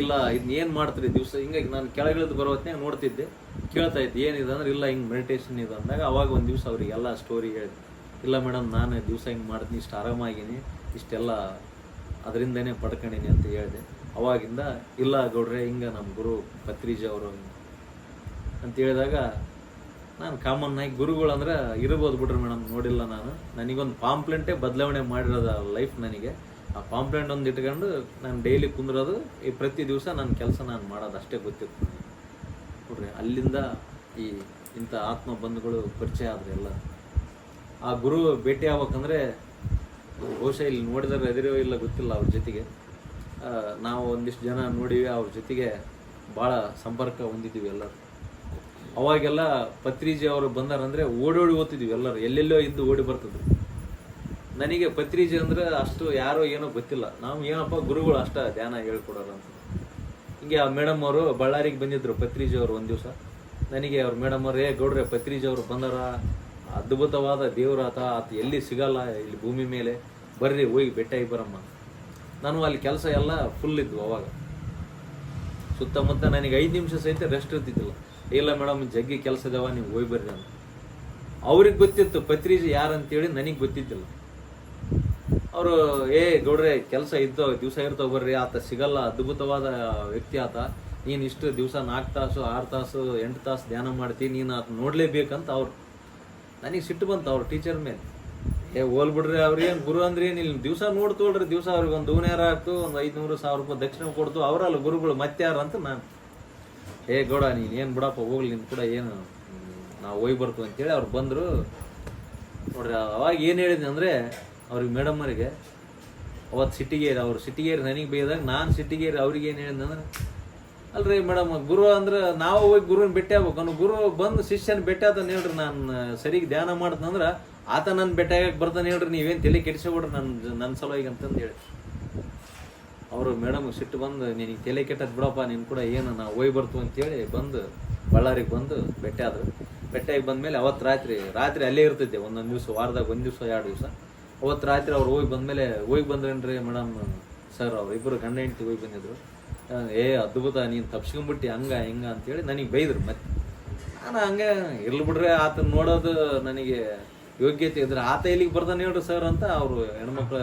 ಇಲ್ಲ ಇದನ್ನ ಏನು ಮಾಡ್ತೀರಿ ದಿವಸ, ಹಿಂಗಾಗಿ ನಾನು ಕೆಳಗಿಳಿದು ಬರೋ ಹೊತ್ತಿನಾಗ ನೋಡ್ತಿದ್ದೆ, ಕೇಳ್ತಾ ಇದ್ದೆ ಏನಿದೆ ಅಂದ್ರೆ, ಇಲ್ಲ ಹಿಂಗೆ ಮೆಡಿಟೇಷನ್ ಇದೆ ಅಂದಾಗ ಅವಾಗ ಒಂದು ದಿವಸ ಅವರಿಗೆಲ್ಲ ಸ್ಟೋರಿ ಹೇಳಿದೆ. ಇಲ್ಲ ಮೇಡಮ್, ನಾನು ದಿವಸ ಹಿಂಗೆ ಮಾಡ್ತೀನಿ, ಇಷ್ಟು ಆರಾಮಾಗಿನಿ, ಇಷ್ಟೆಲ್ಲ ಅದರಿಂದನೇ ಪಡ್ಕೊಂಡಿನಿ ಅಂತ ಹೇಳಿದೆ. ಅವಾಗಿಂದ ಇಲ್ಲ ಗೌಡ್ರೆ, ಹಿಂಗೆ ನಮ್ಮ ಗುರು ಪತ್ರಿಜಿ ಅವರು ಅಂತ ಹೇಳಿದಾಗ ನಾನು ಕಾಮನ್ ಆಗಿ ಗುರುಗಳಂದ್ರೆ ಇರ್ಬೋದು ಬಿಡ್ರಿ ಮೇಡಮ್, ನೋಡಿಲ್ಲ ನಾನು, ನನಗೊಂದು ಪಾಂಪ್ಲೆಂಟೇ ಬದಲಾವಣೆ ಮಾಡಿರೋದು ಲೈಫ್ ನನಗೆ. ಆ ಪಾಂಪ್ಲೆಂಟ್ ಒಂದು ಇಟ್ಕೊಂಡು ನಾನು ಡೈಲಿ ಕುಂದ್ರೋದು, ಈ ಪ್ರತಿ ದಿವಸ ನನ್ನ ಕೆಲಸ ನಾನು ಮಾಡೋದು ಅಷ್ಟೇ ಗೊತ್ತಿತ್ತು ನೋಡ್ರಿ. ಅಲ್ಲಿಂದ ಈ ಇಂಥ ಆತ್ಮ ಬಂಧುಗಳು ಪರಿಚಯ ಆದ್ರೆ ಎಲ್ಲ. ಆ ಗುರು ಭೇಟಿ ಆಗ್ಬೇಕಂದ್ರೆ ಬಹುಶಃ ಇಲ್ಲಿ ನೋಡಿದ್ರೆ ಎದುರೋ ಇಲ್ಲ ಗೊತ್ತಿಲ್ಲ, ಅವ್ರ ಜೊತೆಗೆ ನಾವು ಒಂದಿಷ್ಟು ಜನ ನೋಡಿವಿ, ಅವ್ರ ಜೊತೆಗೆ ಭಾಳ ಸಂಪರ್ಕ ಹೊಂದಿದ್ದೀವಿ ಎಲ್ಲರೂ. ಅವಾಗೆಲ್ಲ ಪತ್ರಿಜಿ ಅವರು ಬಂದಾರಂದ್ರೆ ಓಡೋಡಿ ಓದ್ತಿದ್ವಿ ಎಲ್ಲರೂ, ಎಲ್ಲೆಲ್ಲೋ ಇದ್ದು ಓಡಿ ಬರ್ತಿದ್ರು. ನನಗೆ ಪತ್ರಿಜಿ ಅಂದ್ರೆ ಅಷ್ಟು ಯಾರೋ ಏನೋ ಗೊತ್ತಿಲ್ಲ, ನಾವು ಏನಪ್ಪ ಗುರುಗಳು ಅಷ್ಟ ಧ್ಯಾನ ಹೇಳ್ಕೊಡೋರು ಅಂತ. ಹಿಂಗೆ ಆ ಮೇಡಮ್ ಅವರು ಬಳ್ಳಾರಿಗೆ ಬಂದಿದ್ರು ಪತ್ರಿಜಿ ಅವರು ಒಂದು ದಿವಸ. ನನಗೆ ಅವ್ರ ಮೇಡಮ್ ಅವ್ರು, ಗೌಡ್ರೆ ಪತ್ರಿಜಿ ಅವರು ಬಂದಾರ, ಅದ್ಭುತವಾದ ದೇವ್ರಾತ, ಆತ ಎಲ್ಲಿ ಸಿಗಲ್ಲ ಇಲ್ಲಿ ಭೂಮಿ ಮೇಲೆ, ಬರ್ರಿ ಹೋಗಿ ಭೇಟಿಯಾಗಿ ಬರಮ್ಮ. ನಾನು ಅಲ್ಲಿ ಕೆಲಸ ಎಲ್ಲ ಫುಲ್ ಇದ್ವು ಅವಾಗ, ಸುತ್ತಮುತ್ತ ನನಗೆ 5 ನಿಮಿಷ ಸಹಿತ ರೆಸ್ಟ್ ಇರ್ತಿದ್ದಿಲ್ಲ. ಇಲ್ಲ ಮೇಡಮ್ ಜಗ್ಗಿ ಕೆಲಸ ಇದಾವ, ನೀವು ಹೋಗಿ ಬರ್ರಿ ಅಂತ. ಅವ್ರಿಗೆ ಗೊತ್ತಿತ್ತು ಪತ್ರಿಜಿ ಯಾರಂತೇಳಿ, ನನಗೆ ಗೊತ್ತಿದ್ದಿಲ್ಲ. ಅವರು ಗೌಡ್ರೆ ಕೆಲಸ ಇದ್ದೋ ದಿವಸ ಇರ್ತಾವ ಬರ್ರಿ, ಆತ ಸಿಗಲ್ಲ, ಅದ್ಭುತವಾದ ವ್ಯಕ್ತಿ ಆತ, ನೀನು ಇಷ್ಟು ದಿವಸ 4 ತಾಸು 6 ತಾಸು 8 ತಾಸು ಧ್ಯಾನ ಮಾಡ್ತೀನಿ, ನೀನು ಆತ ನೋಡ್ಲೇಬೇಕಂತ ಅವ್ರು. ನನಗೆ ಸಿಟ್ಟು ಬಂತು ಅವ್ರ ಟೀಚರ್ ಮೇಲೆ. ಹೋಲ್ಬಿಡ್ರಿ, ಅವ್ರೇನು ಗುರು ಅಂದ್ರೆ ಏನು, ಇಲ್ಲಿ ದಿವಸ ನೋಡ್ತೋಳ್ರಿ, ದಿವಸ ಅವ್ರಿಗೆ ಒಂದು ದೂನೇರ ಹಾಕ್ತು, ಒಂದು 500-1000 ರೂಪಾಯಿ ದಕ್ಷಿಣ ಕೊಡ್ತು, ಅವರಲ್ಲ ಗುರುಗಳು ಮತ್ತೆ ಯಾರು ಅಂತ ನಾನು. ಗೌಡ ನೀನು ಏನು ಬಿಡಪ್ಪ ಹೋಗ್ಲಿ, ನಿನ್ ಕೂಡ ಏನು ನಾವು ಹೋಗಿ ಬರ್ತೀವಿ ಅಂತೇಳಿ ಅವ್ರು ಬಂದರು ನೋಡ್ರಿ. ಅವಾಗ ಏನು ಹೇಳಿದ್ನಿ ಅಂದರೆ ಅವ್ರಿಗೆ ಮೇಡಮ್ ಅವರಿಗೆ, ಅವತ್ತು ಸಿಟ್ಟಿಗೇರಿ, ಅವ್ರು ಸಿಟ್ಟಿಗೇರಿ ನನಗೆ ಬೈದಾಗ ನಾನು ಸಿಟ್ಟಿಗೇರಿ ಅವ್ರಿಗೆ ಏನು ಹೇಳಿದ್ನ ಅಂದ್ರೆ, ಅಲ್ರಿ ಮೇಡಮ್ ಗುರು ಅಂದ್ರೆ ನಾವು ಹೋಗಿ ಗುರುವಿನ ಭೇಟಿ ಆಗ್ಬೇಕು, ಅವ್ನು ಗುರು ಬಂದು ಶಿಷ್ಯನ ಭೇಟಿ ಆತಾನೆ ಹೇಳ್ರಿ, ನಾನು ಸರಿಗೆ ಧ್ಯಾನ ಮಾಡ್ತಂದ್ರೆ ಆತ ನನ್ನ ಭೇಟಿ ಆಗಕ್ಕೆ ಬರ್ತಾನೆ ಹೇಳ್ರಿ, ನೀವೇನು ತಲೆ ಕೆಡಿಸ್ಕೊಬಿಡ್ರಿ ನನ್ನ ಸಲುವಾಗಿ ಅಂತಂದು ಹೇಳಿ. ಅವರು ಮೇಡಮ್ ಸಿಟ್ಟು ಬಂದು, ನಿನಗೆ ತಲೆ ಕೆಟ್ಟದ್ದು ಬಿಡಪ್ಪ, ನೀನು ಕೂಡ ಏನು ನಾವು ಹೋಗಿ ಬರ್ತೀವಿ ಅಂತೇಳಿ ಬಂದು ಬಳ್ಳಾರಿಗೆ ಬಂದು ಭೇಟಿ ಆದರು. ಭೇಟಿಯಾಗಿ ಬಂದಮೇಲೆ ಅವತ್ತು ರಾತ್ರಿ ಅಲ್ಲೇ ಇರ್ತಿದ್ದೆ, ಒಂದೊಂದು ದಿವಸ, ವಾರದಾಗ 1 ದಿವಸ 2 ದಿವಸ. ಅವತ್ತು ರಾತ್ರಿ ಅವ್ರು ಹೋಗಿ ಬಂದ್ರೇನ್ರಿ ಮೇಡಮ್ ಸರ್, ಅವ್ರು ಇಬ್ಬರು ಗಂಡ ಹೆಂಡತಿ ಹೋಗಿ ಬಂದಿದ್ರು. ಅದ್ಭುತ, ನೀನು ತಪ್ಸ್ಕೊಂಡ್ಬಿಟ್ಟು ಹಂಗ ಹಿಂಗ ಅಂತೇಳಿ ನನಗೆ ಬೈದ್ರು. ಮತ್ತೆ ನಾನು ಹಂಗೆ ಇರ್ಲಿ ಬಿಡ್ರಿ, ಆತನ ನೋಡೋದು ನನಗೆ ಯೋಗ್ಯತೆ ಇದ್ರೆ ಆತ ಇಲ್ಲಿಗೆ ಬರ್ತಾನೆ ಹೇಳ್ರಿ ಸರ್ ಅಂತ ಅವರು ಹೆಣ್ಮಕ್ಳು